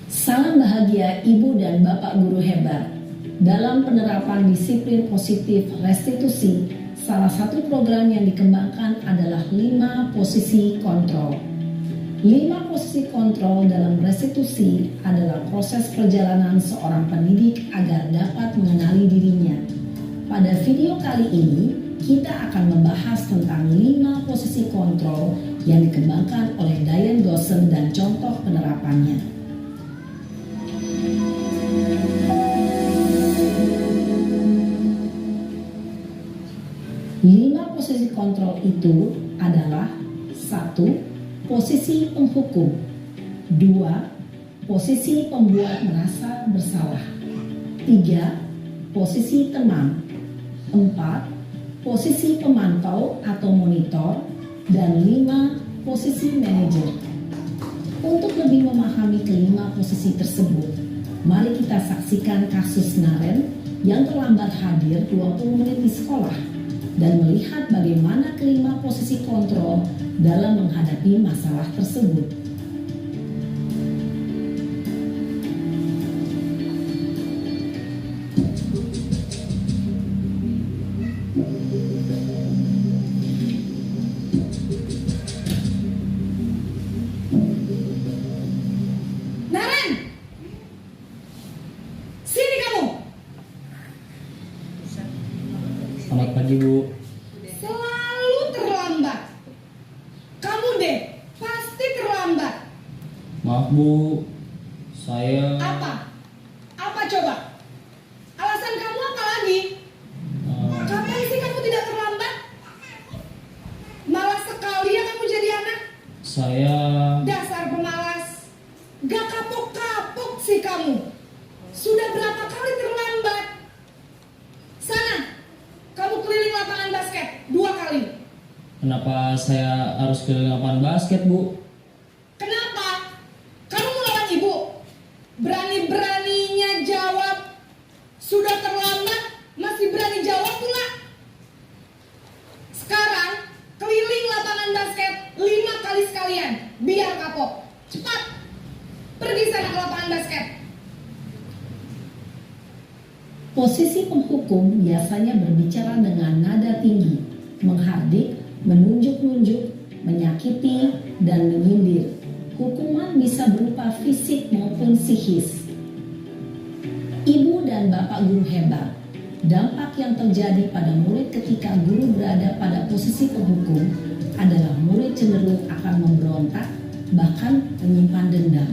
Salam bahagia Ibu dan Bapak guru hebat. Dalam penerapan disiplin positif restitusi, salah satu program yang dikembangkan adalah 5 posisi kontrol. 5 posisi kontrol dalam restitusi adalah proses perjalanan seorang pendidik agar dapat mengenali dirinya. Pada video kali ini, kita akan membahas tentang 5 posisi kontrol yang dikembangkan oleh Diane Dawson dan contoh penerapannya. 5 posisi kontrol itu adalah 1. Posisi penghukum. 2. Posisi pembuat merasa bersalah. 3. Posisi teman. 4. Posisi pemantau atau monitor. Dan 5. Posisi manajer. Untuk lebih memahami kelima posisi tersebut, mari kita saksikan kasus Naren yang terlambat hadir 20 menit di sekolah dan melihat bagaimana kelima posisi kontrol dalam menghadapi masalah tersebut. Naren! Sini kamu! Selamat pagi, Bu. Selalu terlambat. Kamu deh, pasti terlambat. Maaf, Bu. Saya Apa? Apa coba? Alasan kamu apa lagi? Kapan sih kamu tidak terlambat? Malas sekali ya kamu jadi anak. saya Dasar pemalas. Gak kapok-kapok sih kamu. Sudah berapa kali terlambat? Sana, kamu keliling lapangan basket 2 kali. kenapa saya harus keliling lapangan basket, Bu? Kenapa? Kamu melawan ibu? Berani-beraninya jawab. Sudah terlambat, masih berani jawab pula. Sekarang, keliling lapangan basket 5 kali sekalian. Biar kapok. Cepat. Pergi sana ke lapangan basket. Posisi penghukum biasanya berbicara dengan nada tinggi, menghardik, menunjuk-nunjuk, menyakiti, dan menyindir. Hukuman bisa berupa fisik maupun psikis. Ibu dan bapak guru hebat. Dampak yang terjadi pada murid ketika guru berada pada posisi penghukum adalah murid cenderung akan memberontak, bahkan menyimpan dendam.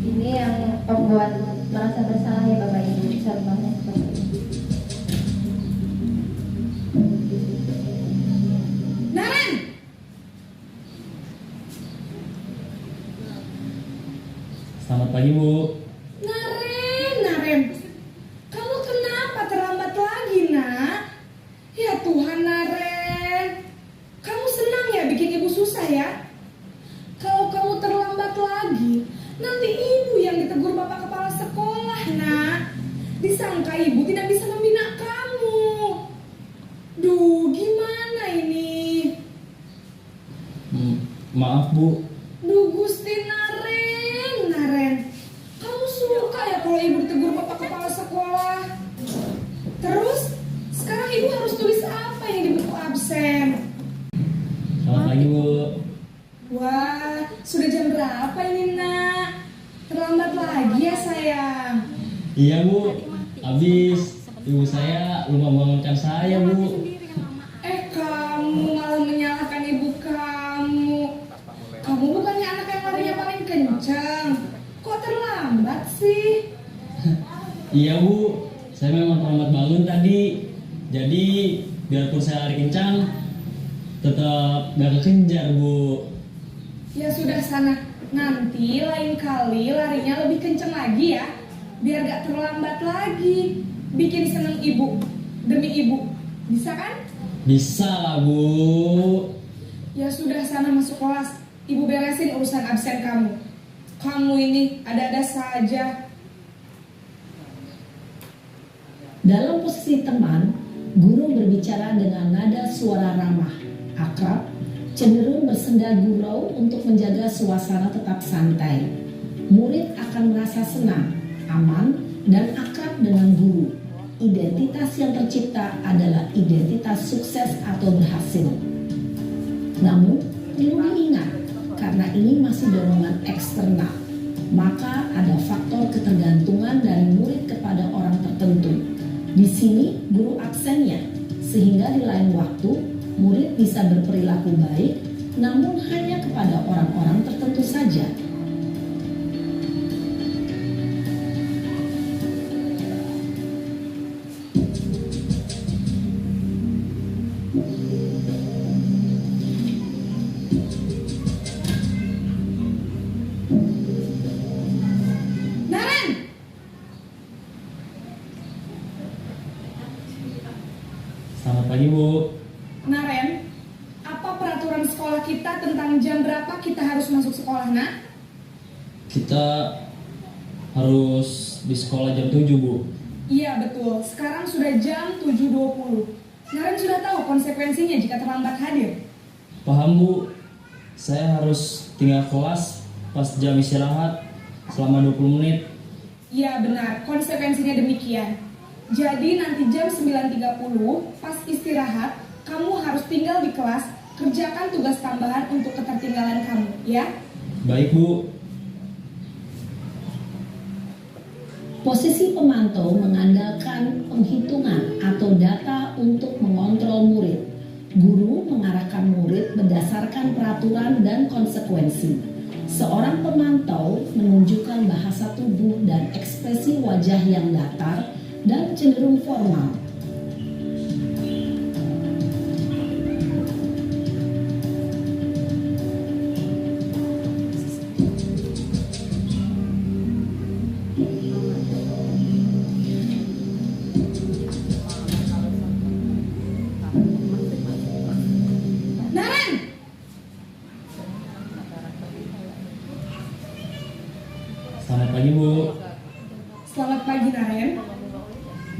Ini yang membuat merasa bersalah ya Bapak Ibu, contohnya seperti ini. Naren! Selamat pagi, Bu. Naren. Kamu kenapa terlambat lagi, nak? Ya Tuhan, Naren. Kamu senang ya bikin ibu susah ya? Kalau kamu terlambat lagi, nanti ibu yang ditegur bapak kepala sekolah, nak. Disangka ibu tidak bisa membina kamu. Duh, gimana ini? Maaf, Bu. Duh, Gusti Naren. Kamu suka ya kalau ibu ditegur bapak kepala sekolah? Terus, sekarang ibu harus tulis apa yang di buku absen? Selamat pagi, Bu. Wah, sudah jam berapa ini, nak? Terlambat lagi ya, sayang. Iya, Bu. Habis ibu saya lupa membangunkan saya, Bu. Kamu malah menyalahkan ibu kamu. Kamu bukannya anak yang larinya paling kencang. Kok terlambat sih? Iya, Bu. Saya memang terlambat bangun tadi. Jadi, biarpun saya lari kencang, tetap gak kekejar, Bu. Ya sudah sana. Nanti lain kali larinya lebih kencang lagi ya. Biar gak terlambat lagi. Bikin seneng ibu. Demi ibu. Bisa kan? Bisa lah, Bu. Ya sudah sana masuk kelas. Ibu beresin urusan absen kamu. Kamu ini ada-ada saja. Dalam posisi teman, guru berbicara dengan nada suara ramah, akrab, cenderung bersenda gurau untuk menjaga suasana tetap santai. Murid akan merasa senang, aman, dan akrab dengan guru. Identitas yang tercipta adalah identitas sukses atau berhasil. Namun, perlu diingat, karena ini masih dorongan eksternal, maka ada faktor ketergantungan dari murid kepada orang tertentu. Di sini guru absennya, sehingga di lain waktu murid bisa berperilaku baik, namun hanya kepada orang-orang tertentu saja. pagi, Bu. Naren, apa peraturan sekolah kita tentang jam berapa kita harus masuk sekolah, nak? Kita harus di sekolah jam 7, Bu. Iya, betul. Sekarang sudah jam 7.20. Naren sudah tahu konsekuensinya jika terlambat hadir. Paham, Bu. Saya harus tinggal kelas pas jam istirahat selama 20 menit. Iya, benar. Konsekuensinya demikian. Jadi nanti jam 9.30 pas istirahat, kamu harus tinggal di kelas, kerjakan tugas tambahan untuk ketertinggalan kamu, ya? Baik, Bu. Posisi pemantau mengandalkan penghitungan atau data untuk mengontrol murid. Guru mengarahkan murid berdasarkan peraturan dan konsekuensi. Seorang pemantau menunjukkan bahasa tubuh dan ekspresi wajah yang datar dan cenderung formal. Naren! Selamat pagi, Bu. Selamat pagi, Naren.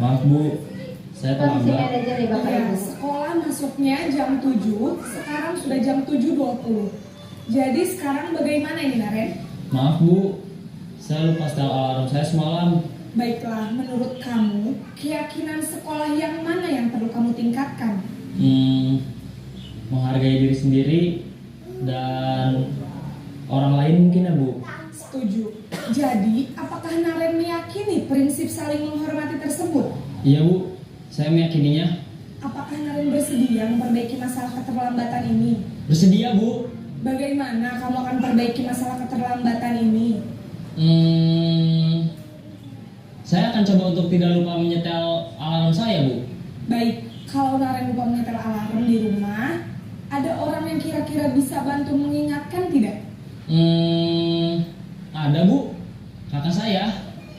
Maaf, Bu. Saya Posisi terlambat. manajer ya Bapak Ya, Ibu. sekolah masuknya jam 7, sekarang sudah jam 7.20. Jadi sekarang bagaimana ini, Naren? Maaf, Bu. Saya lupa setel alarm saya semalam. Baiklah, menurut kamu, keyakinan sekolah yang mana yang perlu kamu tingkatkan? Menghargai diri sendiri dan orang lain mungkin ya, Bu. Setuju. Jadi, apakah Naren meyakini prinsip saling menghormati tersebut? Iya, Bu. Saya meyakininya. Apakah Naren bersedia memperbaiki masalah keterlambatan ini? Bersedia, Bu. Bagaimana kamu akan perbaiki masalah keterlambatan ini? Saya akan coba untuk tidak lupa menyetel alarm saya, Bu. Baik, kalau Naren lupa menyetel alarm di rumah, ada orang yang kira-kira bisa bantu mengingatkan tidak? Ada, Bu. Kakak saya,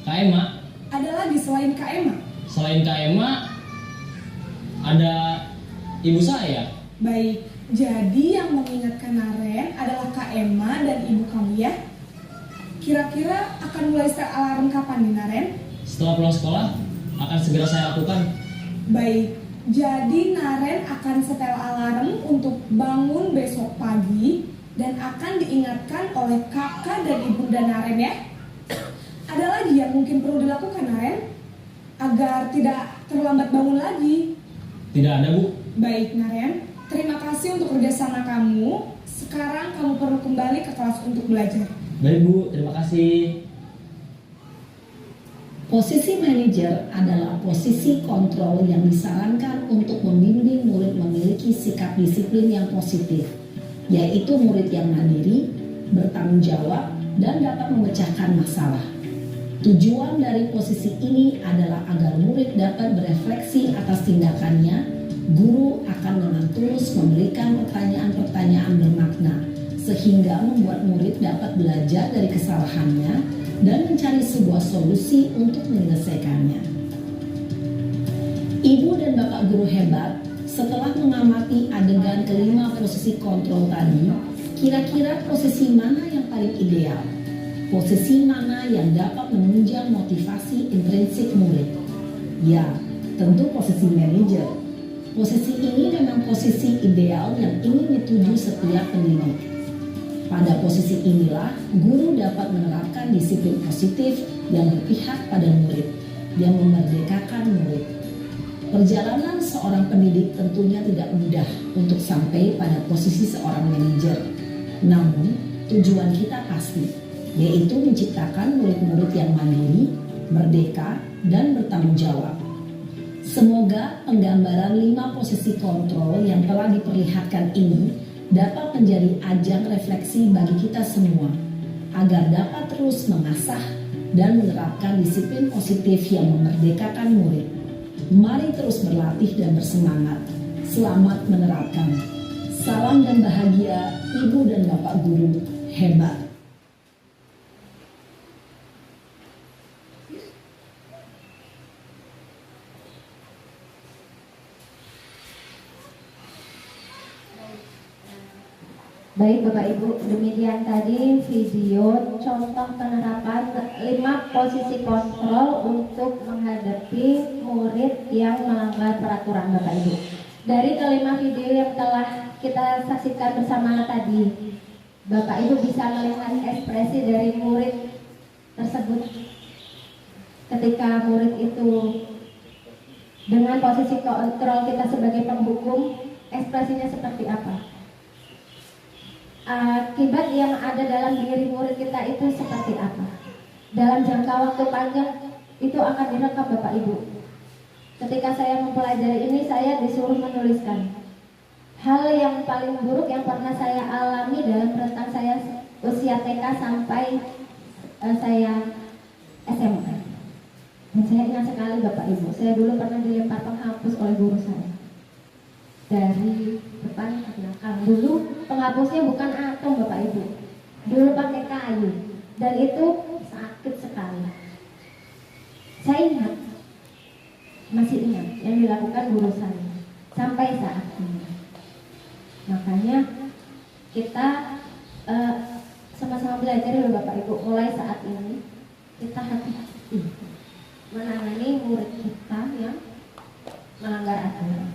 Kak Emma. Ada lagi selain Kak Emma? Selain Kak Emma, ada ibu saya. Baik, jadi yang mengingatkan Naren adalah Kak Emma dan ibu kamu ya? Kira-kira akan mulai setel alarm kapan nih, Naren? Setelah pulang sekolah, akan segera saya lakukan. Baik, jadi Naren akan setel alarm untuk bangun besok pagi dan akan diingatkan oleh kakak dan ibunda Naren ya. Ada lagi yang mungkin perlu dilakukan, Naren, agar tidak terlambat bangun lagi. Tidak ada, Bu. Baik, Naren, terima kasih untuk kerjasama kamu. Sekarang kamu perlu kembali ke kelas untuk belajar. Baik, Bu. Terima kasih. Posisi manajer adalah posisi kontrol yang disarankan untuk membimbing murid memiliki sikap disiplin yang positif, yaitu murid yang mandiri, bertanggung jawab, dan dapat memecahkan masalah. Tujuan dari posisi ini adalah agar murid dapat berefleksi atas tindakannya. Guru akan dengan tulus memberikan pertanyaan-pertanyaan bermakna, sehingga membuat murid dapat belajar dari kesalahannya dan mencari sebuah solusi untuk menyelesaikannya. Ibu dan Bapak guru hebat, setelah mengamati adegan kelima posisi kontrol tadi, kira-kira posisi mana yang paling ideal? Posisi mana yang dapat menunjang motivasi intrinsik murid? Ya, tentu posisi manajer. Posisi ini memang posisi ideal yang ingin dituju setiap pendidik. Pada posisi inilah, guru dapat menerapkan disiplin positif yang berpihak pada murid, yang memerdekakan murid. Perjalanan seorang pendidik tentunya tidak mudah untuk sampai pada posisi seorang manajer. Namun, tujuan kita pasti, yaitu menciptakan murid-murid yang mandiri, merdeka, dan bertanggung jawab. Semoga penggambaran 5 posisi kontrol yang telah diperlihatkan ini dapat menjadi ajang refleksi bagi kita semua, agar dapat terus mengasah dan menerapkan disiplin positif yang memerdekakan murid. Mari terus berlatih dan bersemangat. Selamat menerapkan. Salam dan bahagia Ibu dan Bapak Guru hebat. Baik Bapak Ibu, demikian tadi video contoh penerapan 5 posisi kontrol untuk menghadapi murid yang melanggar peraturan Bapak Ibu. Dari kelima video yang telah kita saksikan bersama tadi, Bapak Ibu bisa melihat ekspresi dari murid tersebut ketika murid itu dengan posisi kontrol kita sebagai penghukum, ekspresinya seperti apa? Akibat yang ada dalam diri murid kita itu seperti apa? Dalam jangka waktu panjang itu akan direkam Bapak Ibu. Ketika saya mempelajari ini, saya disuruh menuliskan hal yang paling buruk yang pernah saya alami dalam rentang saya usia TK sampai saya SMA. Dan saya ingat sekali Bapak Ibu, saya dulu pernah dilempar penghapus oleh guru saya dari depan ke belakang. Dulu penghapusnya bukan atom Bapak Ibu, dulu pakai kayu, dan itu sakit sekali. Saya ingat, masih ingat yang dilakukan guru saya sampai saat ini. Makanya kita sama-sama belajar ya Bapak Ibu, mulai saat ini kita hati-hati menangani murid kita yang melanggar aturan.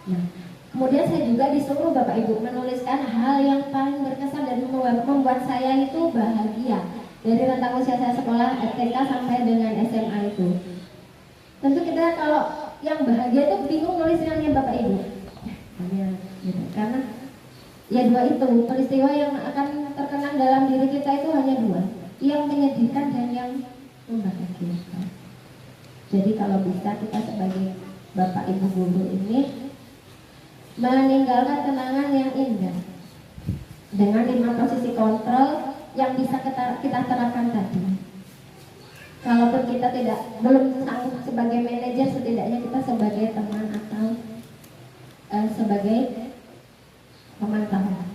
Nah, kemudian saya juga disuruh Bapak Ibu menuliskan hal yang paling berkesan dan membuat saya itu bahagia dari rentang usia saya sekolah TK sampai dengan SMA itu. Tentu kita kalau yang bahagia itu bingung nulisnya Bapak Ibu. Hanya gitu. Karena ya dua itu peristiwa yang akan terkenang dalam diri kita itu hanya dua, yang menyedihkan dan yang membahagiakan. Jadi kalau bisa kita sebagai Bapak Ibu guru ini meninggalkan kenangan yang indah dengan 5 posisi kontrol yang bisa kita terapkan tadi. Kalaupun kita belum sanggup sebagai manajer, setidaknya kita sebagai teman atau sebagai pemantau.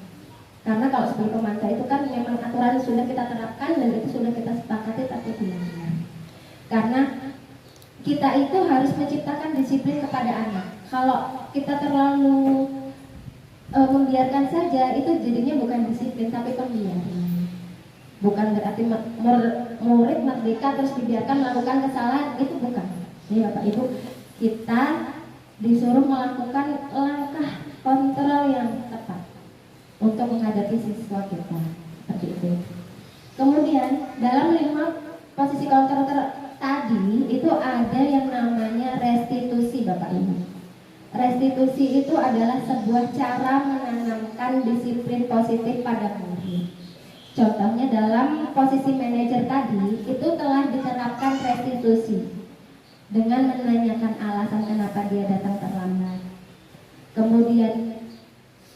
Karena kalau sebagai pemantau itu kan memang aturan sudah kita terapkan dan itu sudah kita sepakati tapi dilanggar. Karena kita itu harus menciptakan disiplin kepada anak. Kalau kita terlalu membiarkan saja, itu jadinya bukan disiplin tapi pembiaran. Bukan berarti murid merdeka terus dibiarkan melakukan kesalahan, itu bukan. Jadi Bapak Ibu, kita disuruh melakukan langkah kontrol yang tepat untuk menghadapi siswa kita, seperti itu. Kemudian dalam 5 posisi kontrol tadi itu ada yang namanya restitusi Bapak Ibu. Restitusi itu adalah sebuah cara menanamkan disiplin positif pada murid. Contohnya dalam posisi manajer tadi itu telah diterapkan restitusi dengan menanyakan alasan kenapa dia datang terlambat. Kemudian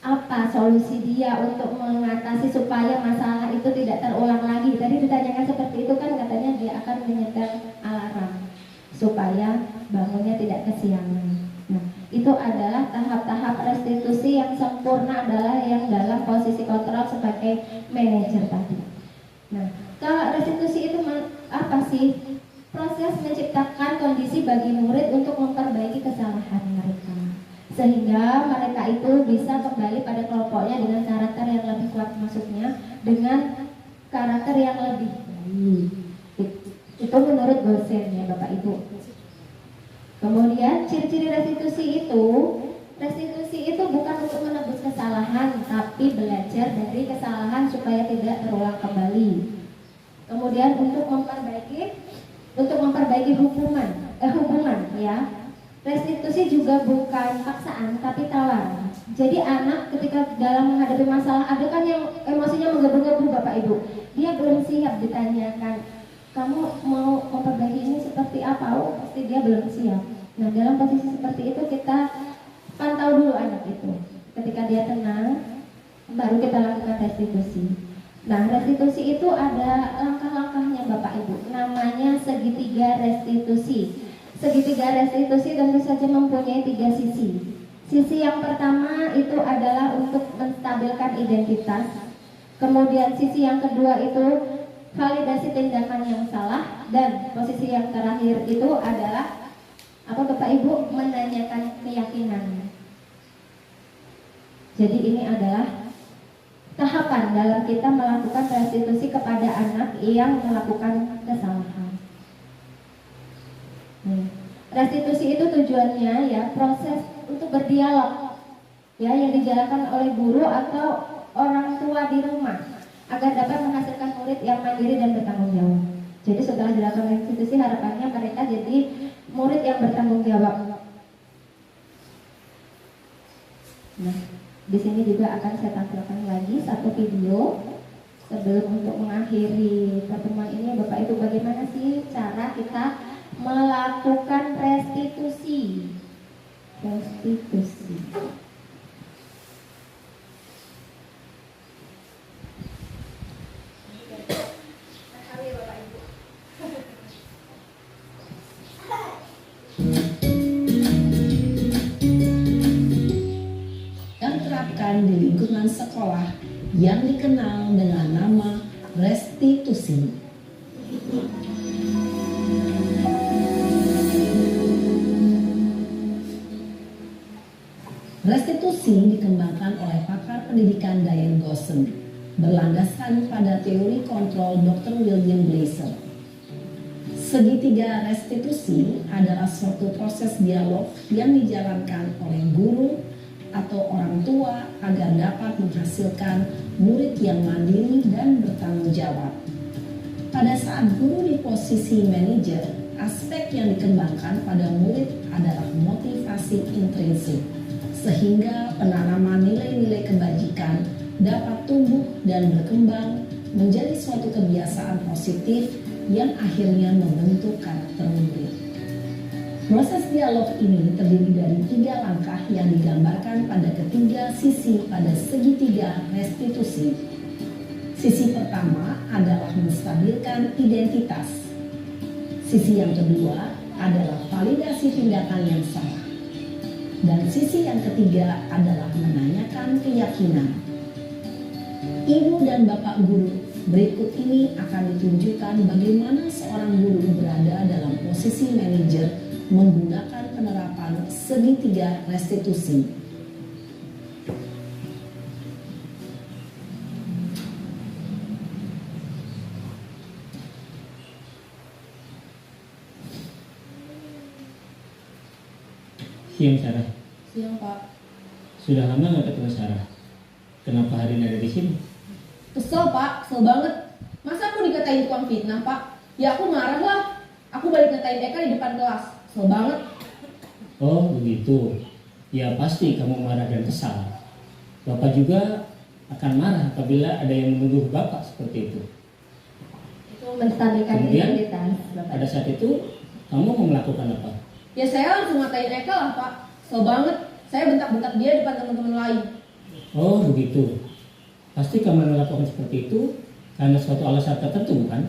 apa solusi dia untuk mengatasi supaya masalah itu tidak terulang lagi. Tadi ditanyakan seperti itu kan, katanya dia akan menyetel alarm supaya bangunnya tidak kesiangan. Nah, itu adalah tahap-tahap restitusi yang sempurna, adalah yang dalam posisi kontrol sebagai manajer tadi. Nah, kalau restitusi itu apa sih? Proses menciptakan kondisi bagi murid untuk memperbaiki kesalahan mereka, sehingga mereka itu bisa kembali pada kelompoknya dengan karakter yang lebih kuat, maksudnya dengan karakter yang lebih baik. Itu menurut dosen ya Bapak Ibu. Kemudian ciri-ciri restitusi itu bukan untuk menebus kesalahan, tapi belajar dari kesalahan supaya tidak terulang kembali. Kemudian untuk memperbaiki hubungan ya. Restitusi juga bukan paksaan tapi tawaran. Jadi anak ketika dalam menghadapi masalah, ada kan yang emosinya menggebu-gebu Bapak Ibu. Dia belum siap ditanyakan, kamu mau memperbaiki ini seperti apa? Oh, pasti dia belum siap. Nah, dalam posisi seperti itu kita pantau dulu anak itu. Ketika dia tenang, baru kita lakukan restitusi. Nah, restitusi itu ada langkah-langkahnya Bapak Ibu. Namanya segitiga restitusi. Segitiga restitusi tentu saja mempunyai 3 sisi. Sisi yang pertama itu adalah untuk menstabilkan identitas. Kemudian sisi yang kedua itu validasi tindakan yang salah. Dan posisi yang terakhir itu adalah apa Bapak Ibu? Menanyakan keyakinan. Jadi ini adalah tahapan dalam kita melakukan restitusi kepada anak yang melakukan kesalahan. Restitusi itu tujuannya ya proses untuk berdialog ya yang dijalankan oleh guru atau orang tua di rumah agar dapat menghasilkan murid yang mandiri dan bertanggung jawab. Jadi setelah dilakukan restitusi harapannya mereka jadi murid yang bertanggung jawab. Nah, di sini juga akan saya tampilkan lagi satu video sebelum untuk mengakhiri pertemuan ini. Bapak Ibu, bagaimana sih cara kita melakukan restitusi? Restitusi. Di lingkungan sekolah yang dikenal dengan nama restitusi. Restitusi dikembangkan oleh pakar pendidikan Diane Gosson berlandaskan pada teori kontrol Dr. William Blaser. Segitiga restitusi adalah suatu proses dialog yang dijalankan oleh guru atau orang tua agar dapat menghasilkan murid yang mandiri dan bertanggung jawab. Pada saat guru di posisi manajer, aspek yang dikembangkan pada murid adalah motivasi intrinsik, sehingga penanaman nilai-nilai kebajikan dapat tumbuh dan berkembang menjadi suatu kebiasaan positif yang akhirnya membentuk karakter murid. Proses dialog ini terdiri dari 3 langkah yang digambarkan pada ketiga sisi pada segitiga restitusi. Sisi pertama adalah menstabilkan identitas. Sisi yang kedua adalah validasi tindakan yang salah. Dan sisi yang ketiga adalah menanyakan keyakinan. Ibu dan Bapak guru, berikut ini akan ditunjukkan bagaimana seorang guru berada dalam posisi manajer menggunakan penerapan segitiga restitusi. Siang Sarah. Siang Pak. Sudah lama nggak ketemu Sarah. Kenapa hari ini ada di sini? Kesel Pak, kesel banget. Masa aku dikatain tukang fitnah Pak? Ya aku marah lah. Aku balik ngatain Eka di depan kelas. Kesel banget. Oh begitu. Ya pasti kamu marah dan kesal. Bapak juga akan marah apabila ada yang menuduh Bapak seperti itu. Itu menstabilkan Kemudian, identitas, Bapak. pada saat itu kamu mau melakukan apa? Ya saya langsung ngatain Eka lah Pak. Kesel banget. Saya bentak-bentak dia depan teman-teman lain. Oh begitu. Pasti kamu melakukan seperti itu karena suatu alasan tertentu bukan?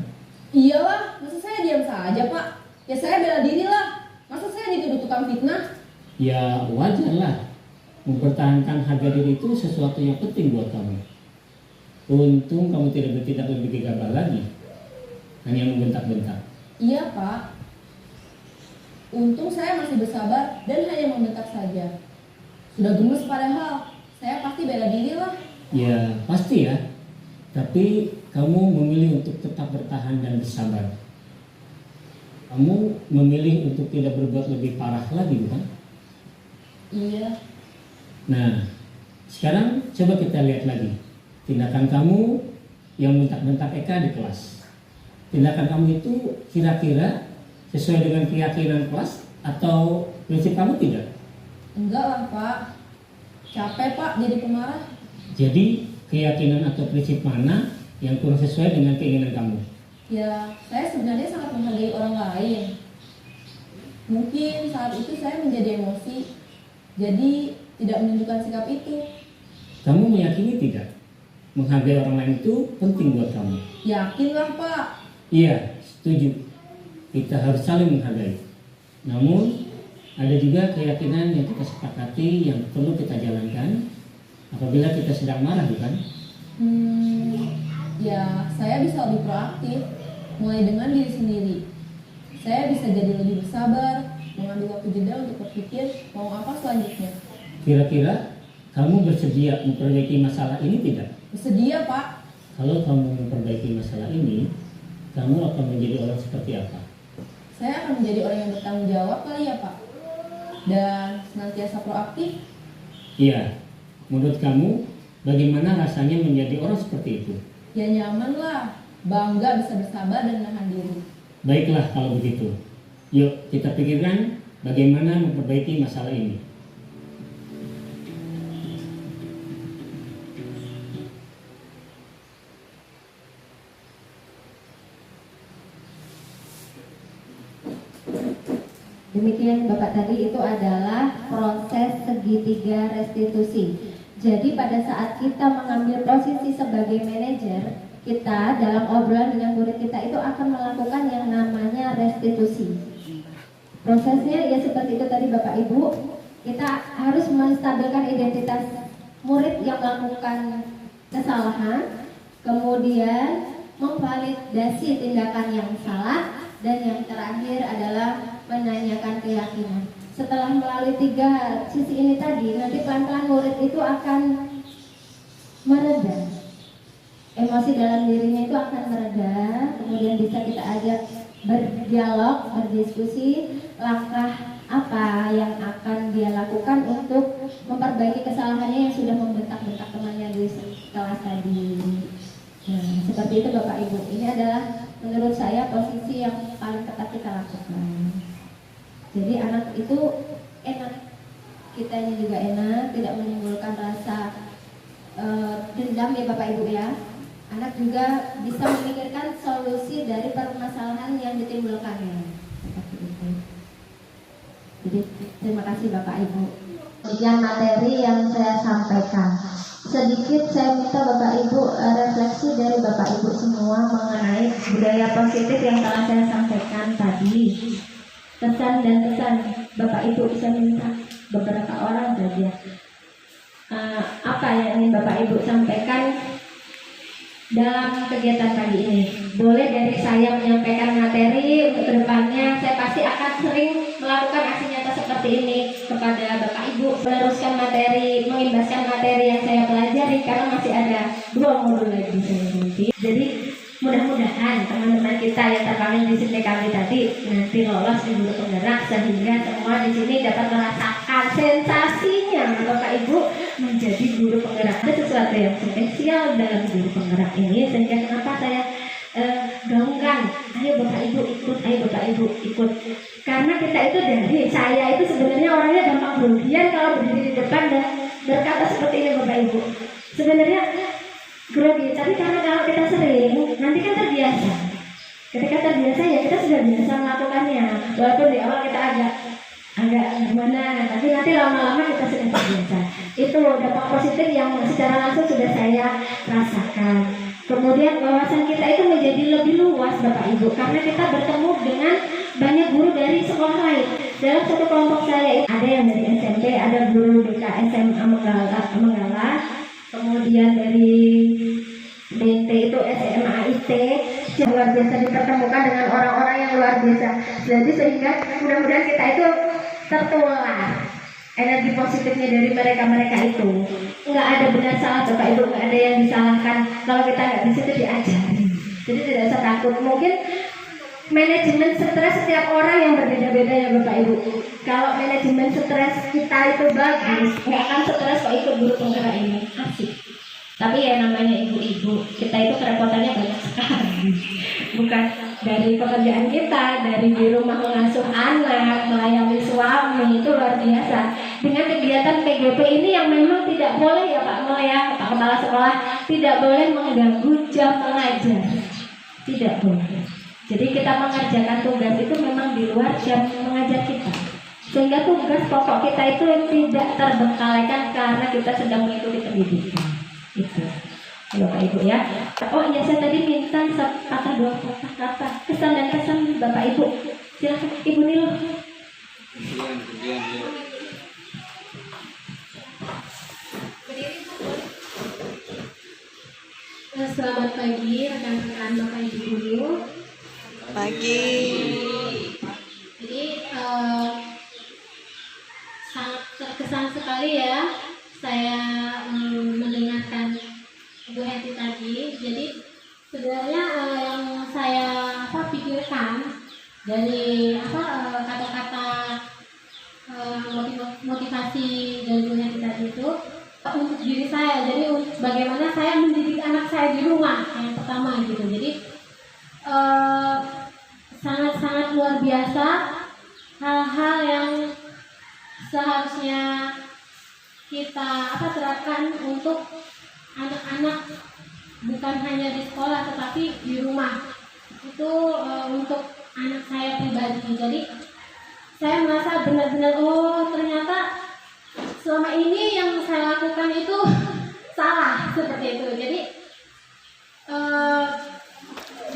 Iyalah, masa saya diam saja Pak? Ya saya bela diri lah. Masa saya dituduh tukang fitnah? Ya wajar lah. Mempertahankan harga diri itu sesuatu yang penting buat kamu. Untung kamu tidak bertindak lebih gegabah lagi. Hanya membentak-bentak. Iya Pak. Untung saya masih bersabar dan hanya membentak saja. Sudah gemes padahal. Saya pasti bela diri lah. Ya pasti ya. Tapi kamu memilih untuk tetap bertahan dan bersabar. Kamu memilih untuk tidak berbuat lebih parah lagi bukan? Iya. Nah, sekarang coba kita lihat lagi tindakan kamu yang bentak-bentak Eka di kelas. Tindakan kamu itu kira-kira sesuai dengan keyakinan kelas atau prinsip kamu tidak? Enggak lah Pak. Capek Pak jadi pemarah. Jadi keyakinan atau prinsip mana yang kurang sesuai dengan keinginan kamu? Ya, saya sebenarnya sangat menghargai orang lain. Mungkin saat itu saya menjadi emosi, jadi tidak menunjukkan sikap itu. Kamu meyakini tidak? Menghargai orang lain itu penting buat kamu. Yakinlah Pak. Iya, setuju. Kita harus saling menghargai. Namun, ada juga keyakinan yang kita sepakati yang perlu kita jalankan apabila kita sedang marah, bukan? Ya, saya bisa lebih proaktif, mulai dengan diri sendiri. Saya bisa jadi lebih bersabar, mengambil waktu jeda untuk berpikir mau apa selanjutnya. Kira-kira kamu bersedia memperbaiki masalah ini tidak? Bersedia, Pak. Kalau kamu memperbaiki masalah ini, kamu akan menjadi orang seperti apa? Saya akan menjadi orang yang bertanggung jawab kali ya, Pak. Dan senantiasa proaktif. Iya, menurut kamu bagaimana rasanya menjadi orang seperti itu? Ya nyaman lah, bangga bisa bersabar dan menahan diri. Baiklah kalau begitu. Yuk kita pikirkan bagaimana memperbaiki masalah ini. Demikian Bapak tadi itu adalah proses segitiga restitusi. Jadi pada saat kita mengambil posisi sebagai manajer, kita dalam obrolan dengan murid kita itu akan melakukan yang namanya restitusi. Prosesnya ya seperti itu tadi Bapak Ibu, kita harus menstabilkan identitas murid yang melakukan kesalahan, kemudian memvalidasi tindakan yang salah, dan yang terakhir adalah menanyakan keyakinan. Setelah melalui 3 sisi ini tadi, nanti pelan-pelan murid itu akan mereda. Emosi dalam dirinya itu akan mereda, kemudian bisa kita ajak berdialog, berdiskusi, langkah apa yang akan dia lakukan untuk memperbaiki kesalahannya yang sudah membentak-bentak temannya di kelas tadi. Nah, seperti itu Bapak Ibu. Ini adalah menurut saya posisi yang paling tepat kita lakukan. Jadi anak itu enak, kitanya juga enak, tidak menimbulkan rasa dendam ya Bapak Ibu ya. Anak juga bisa memikirkan solusi dari permasalahan yang ditimbulkannya. Seperti itu. Jadi terima kasih Bapak Ibu. Kemudian materi yang saya sampaikan. Sedikit saya minta Bapak Ibu refleksi dari Bapak Ibu semua mengenai budaya positif yang telah saya sampaikan tadi. Kesan dan kesan Bapak Ibu bisa minta beberapa orang saja. Apa yang ingin Bapak Ibu sampaikan dalam kegiatan pagi ini? Boleh dari saya menyampaikan materi untuk kedepannya. Saya pasti akan sering melakukan aksi nyata seperti ini kepada Bapak Ibu, meneruskan materi, mengimbaskan materi yang saya pelajari karena masih ada 2 modul lagi nanti. Jadi mudah-mudahan teman-teman kita yang terpilih di sini kami tadi nanti lolos di guru penggerak sehingga semua di sini dapat merasakan sensasinya Bapak Ibu menjadi guru penggerak. Ada sesuatu yang spesial dalam guru penggerak ini sehingga kenapa saya gaungkan, ayo Bapak Ibu ikut, ayo Bapak Ibu ikut. Karena kita itu dari saya itu sebenarnya orangnya gampang grogian kalau berdiri di depan dan berkata seperti ini Bapak Ibu. Sebenarnya grogi, tapi karena kalau kita sering, nanti kan terbiasa. Ketika terbiasa ya kita sudah biasa melakukannya. Walaupun di awal kita agak gimana, tapi nanti lama-lama kita sudah terbiasa. Itu dampak positif yang secara langsung sudah saya rasakan. Kemudian wawasan kita itu menjadi lebih luas Bapak Ibu, karena kita bertemu dengan banyak guru dari sekolah lain. Dalam satu kelompok saya ada yang dari SMP, ada guru BK SMA Menggala, kemudian dari DT itu SMA IT, yang luar biasa dipertemukan dengan orang-orang yang luar biasa. Jadi sehingga mudah-mudahan kita itu tertular energi positifnya dari mereka-mereka itu. Nggak ada benar salah Bapak Ibu, nggak ada yang disalahkan. Kalau kita nggak bisa itu diajari. Jadi tidak usah takut. Mungkin manajemen stres setiap orang yang berbeda-beda ya Bapak Ibu. Kalau manajemen stres kita itu bagus, nggak akan stres kok ikut guru penggerak ini. Asik. Tapi ya namanya ibu-ibu, kita itu kerepotannya banyak sekali. Bukan dari pekerjaan kita, dari di rumah mengasuh anak, melayani suami, itu luar biasa. Dengan kegiatan PGP ini yang memang tidak boleh ya Pak Mul ya, Pak Kepala Sekolah, tidak boleh mengganggu jam mengajar. Tidak boleh. Jadi kita mengerjakan tugas itu memang di luar jam mengajar kita. Sehingga tugas pokok kita itu tidak terbengkalaikan karena kita sedang mengikuti pendidikan. Itu Bapak Ibu ya. Oh iya, saya tadi minta kata 2 kata kesan dan kesan Bapak Ibu. Silakan Ibu Nilo. Selamat pagi rekan-rekan Bapak Ibu guru. Pagi. Jadi sangat terkesan sekali ya saya mendengarkan Bu Heti tadi. Jadi sebenarnya yang saya pikirkan dari kata-kata motivasi dari Bu Heti tadi itu untuk diri saya. Jadi bagaimana saya mendidik anak saya di rumah yang pertama gitu. Jadi sangat-sangat luar biasa hal-hal yang seharusnya kita terapkan untuk anak-anak, bukan hanya di sekolah tetapi di rumah. Itu untuk anak saya pribadi. Jadi saya merasa benar-benar ternyata selama ini yang saya lakukan itu salah seperti itu. Jadi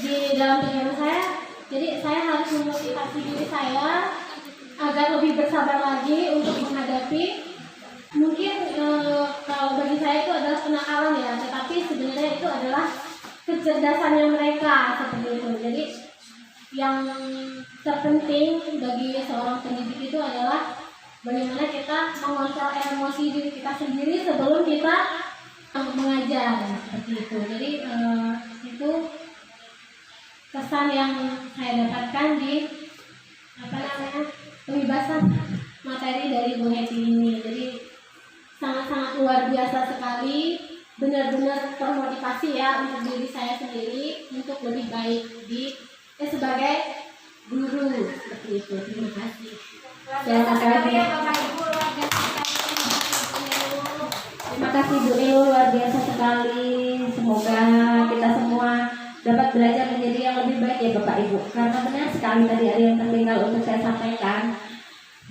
di dalam pikiran saya, jadi saya harus memotivasi diri saya agar lebih bersabar lagi untuk menghadapi. Mungkin kalau bagi saya itu adalah kenakalan ya, tetapi sebenarnya itu adalah kecerdasannya mereka seperti itu. Jadi yang terpenting bagi seorang pendidik itu adalah bagaimana kita mengontrol emosi diri kita sendiri sebelum kita mengajar seperti itu. Jadi itu kesan yang saya dapatkan di pembebasan materi dari Bu Heti ini. Jadi sangat-sangat luar biasa sekali, benar-benar termotivasi ya untuk diri saya sendiri untuk lebih baik sebagai guru seperti itu. Terima kasih. Terima kasih Bu Elu, luar biasa sekali. Semoga kita semua dapat belajar menjadi yang lebih baik ya Bapak Ibu. Karena benar sekali tadi ada yang tertinggal untuk saya sampaikan,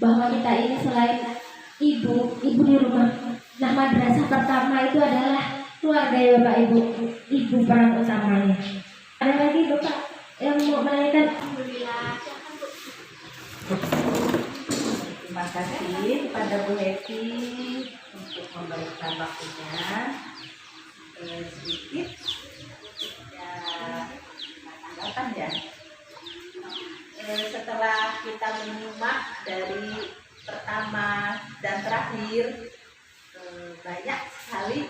bahwa kita ini selain ibu di rumah. Nah, madrasah pertama itu adalah keluarga ya Bapak Ibu. Ibu peran utamanya. Ada lagi Bapak yang mau menanyakan? Terima kasih kepada Bu Heti untuk memberikan waktunya sedikit ya tanggapan ya. Setelah kita menyimak dari pertama dan terakhir, banyak sekali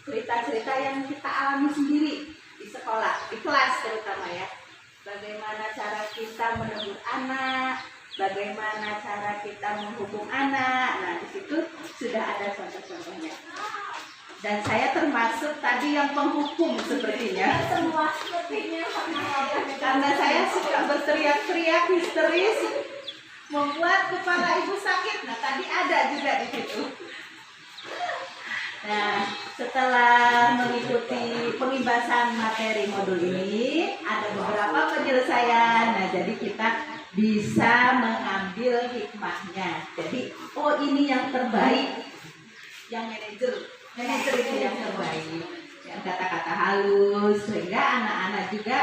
cerita-cerita yang kita alami sendiri di sekolah, di kelas terutama ya. Bagaimana cara kita menegur anak, bagaimana cara kita menghukum anak. Nah, di situ sudah ada contoh-contohnya. Dan saya termasuk tadi yang penghukum sepertinya. Semua sepertinya Karena saya suka berteriak-teriak histeris, membuat kepala ibu sakit. Nah, tadi ada juga di situ. Nah, setelah mengikuti pembebasan materi modul ini, ada beberapa penyelesaian. Nah, jadi kita bisa mengambil hikmahnya. Jadi, oh ini yang terbaik, yang manajer itu yang terbaik, yang kata-kata halus, sehingga anak-anak juga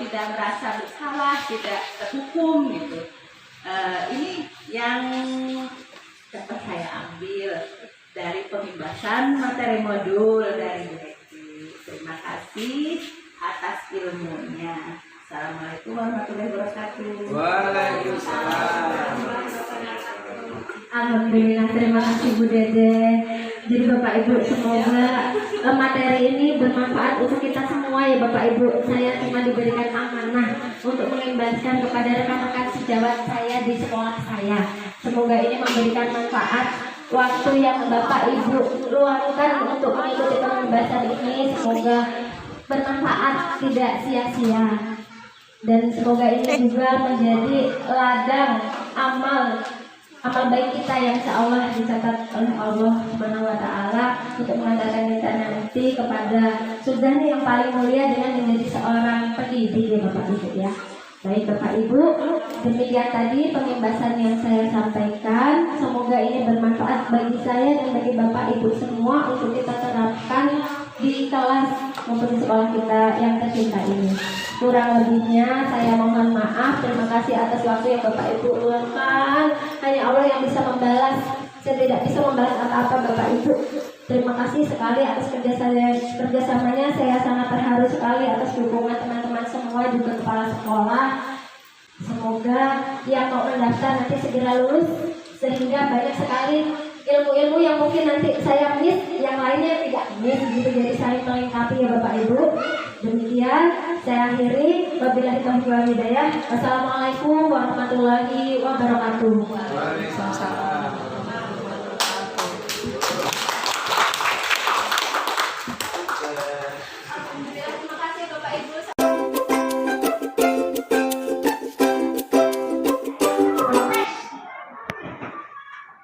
tidak merasa bersalah, tidak terhukum gitu. Ini yang dapat saya ambil dari pembebasan materi modul dari Bu Heti. Terima kasih atas ilmunya. Assalamualaikum warahmatullahi wabarakatuh. Waalaikumsalam. Alhamdulillah, terima kasih Bu Dede. Jadi Bapak Ibu, semoga materi ini bermanfaat untuk kita semua ya Bapak Ibu. Saya cuma diberikan amanah untuk mengimbaskan kepada rekan-rekan sejawat saya di sekolah saya. Semoga ini memberikan manfaat. Waktu yang Bapak Ibu luangkan untuk mengikuti pembebasan ini semoga bermanfaat, tidak sia-sia. Dan semoga ini juga menjadi ladang amal baik kita yang insya Allah dicatat oleh Allah Subhanahu wa Ta'ala untuk mengantarkan kita nanti kepada surganya yang paling mulia dengan menjadi seorang pendidik ya Bapak Ibu ya. Baik Bapak Ibu, demikian tadi pembebasan yang saya sampaikan. Semoga ini bermanfaat bagi saya dan bagi Bapak Ibu semua untuk kita terapkan di kelas maupun di sekolah kita yang tercinta ini. Kurang lebihnya saya mohon maaf. Terima kasih atas waktu yang Bapak Ibu luangkan. Hanya Allah yang bisa membalas. Saya tidak bisa membalas apa-apa Bapak Ibu. Terima kasih sekali atas kerjasamanya. Saya sangat terharu sekali atas dukungan teman-teman semua, juga kepala sekolah. Semoga yang mau mendaftar nanti segera lulus, sehingga banyak sekali ilmu-ilmu yang mungkin nanti saya miss, yang lainnya tidak miss gitu, jadi saling melengkapi ya Bapak Ibu. Demikian saya akhiri. Wabillahi taufiq wal hidayah. Wassalamualaikum warahmatullahi wabarakatuh. Waalaikumsalam. Terima kasih Bapak Ibu.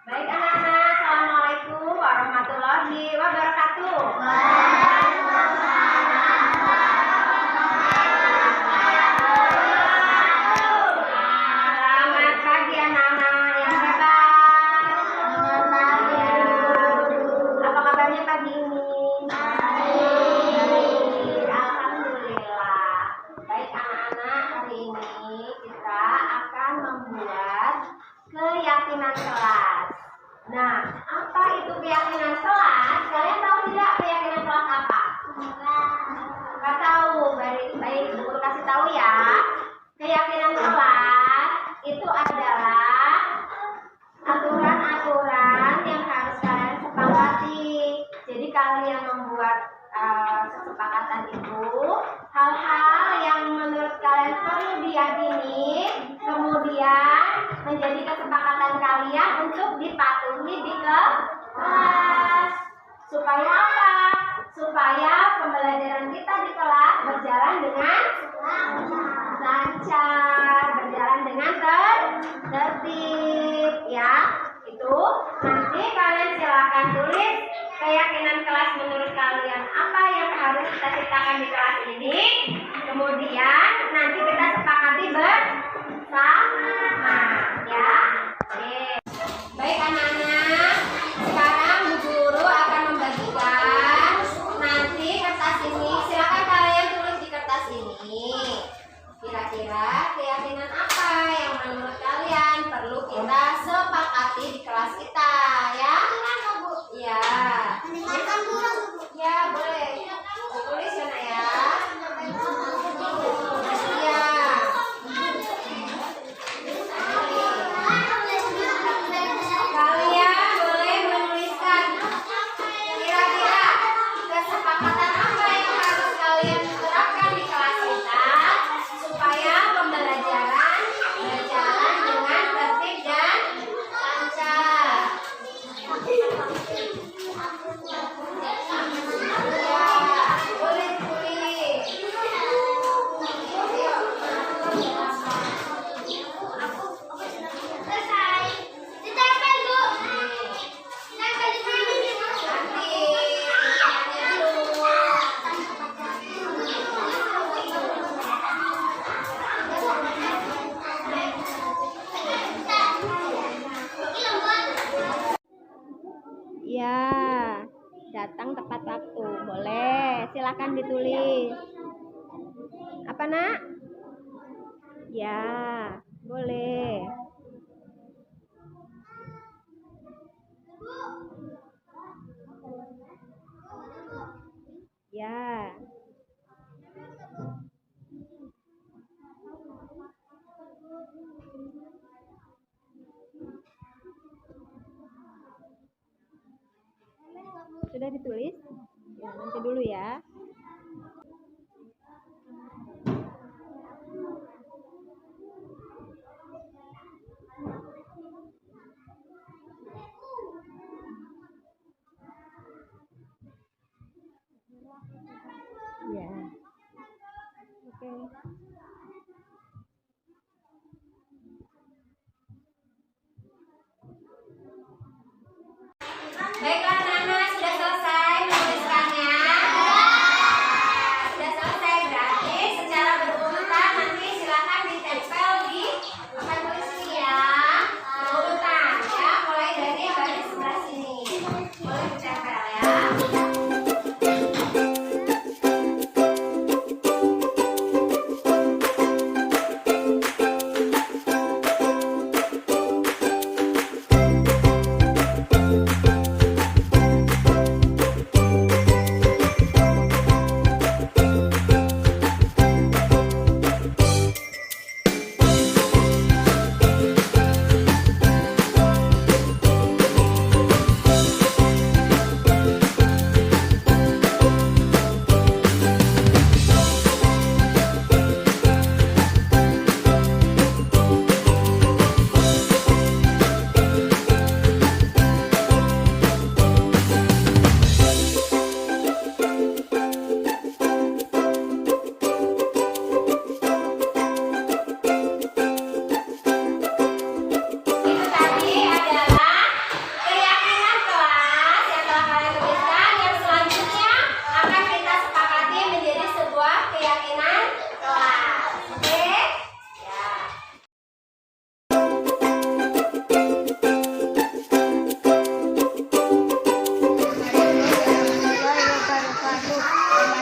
Baik anak-anak, assalamualaikum warahmatullahi wabarakatuh. Selamat pagi anak-anak yang hebat. Selamat pagi. Apa kabarnya pagi ini? Baik, alhamdulillah. Baik anak-anak, hari ini kita akan membuat keyakinan kelas. Nah, apa itu keyakinan kelas? Kalian tahu tidak keyakinan kelas apa? Nggak tahu. Baik, guru kasih tahu ya. Keyakinan kelas itu adalah aturan-aturan yang harus kalian sepakati. Jadi kalian membuat kesepakatan itu hal-hal yang menurut kalian perlu diyakini, kemudian menjadi kesepakatan kalian untuk dipatuhi di kelas. Supaya apa? Supaya pembelajaran kita di kelas berjalan dengan lancar, berjalan dengan tertib ya. Itu nanti kalian silakan tulis keyakinan kelas menurut kalian apa yang harus kita ciptakan di kelas ini. Kemudian nanti kita sepakati bersama ya. Oke. Baik anak-anak, sekarang Bu Guru akan membagikan nanti kertas ini. Silakan kalian tulis di kertas ini. Kira-kira keyakinan apa yang menurut kalian perlu kita sepakati di kelas kita ya? Ya. Ya, boleh. Tulis ya, Nak ya. Ya. Kalian boleh menuliskan kira-kira kesepakatan apa yang harus kalian terapkan di kelas kita supaya pembelajaran berjalan dengan tertib dan lancar. Ya, datang tepat waktu. Boleh, silakan ditulis. Apa, Nak? Ya, boleh. Ya. Sudah ditulis? Ya, nanti dulu ya. Ya. Oke. Baiklah anak-anak, sudah selesai menuliskannya. Sudah selesai, berarti secara berurutan nanti silakan ditempel di papan tulis ini ya. Berurutan ya, mulai dari yang baris sebelah sini. Boleh ditempel ya.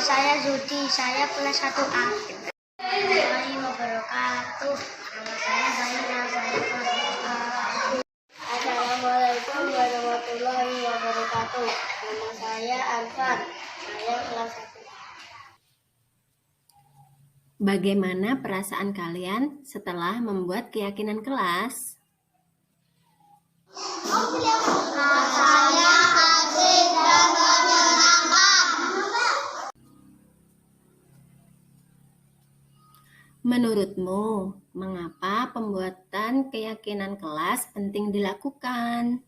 Nama saya Zudi, saya kelas 1A. Assalamualaikum wabarakatuh. Nama saya Zaina, saya kelas 1A. Assalamualaikum warahmatullahi wabarakatuh. Nama saya Alfan, saya kelas 1A. Bagaimana perasaan kalian setelah membuat keyakinan kelas? Rasanya asik dan menyenangkan. Menurutmu, mengapa pembuatan keyakinan kelas penting dilakukan?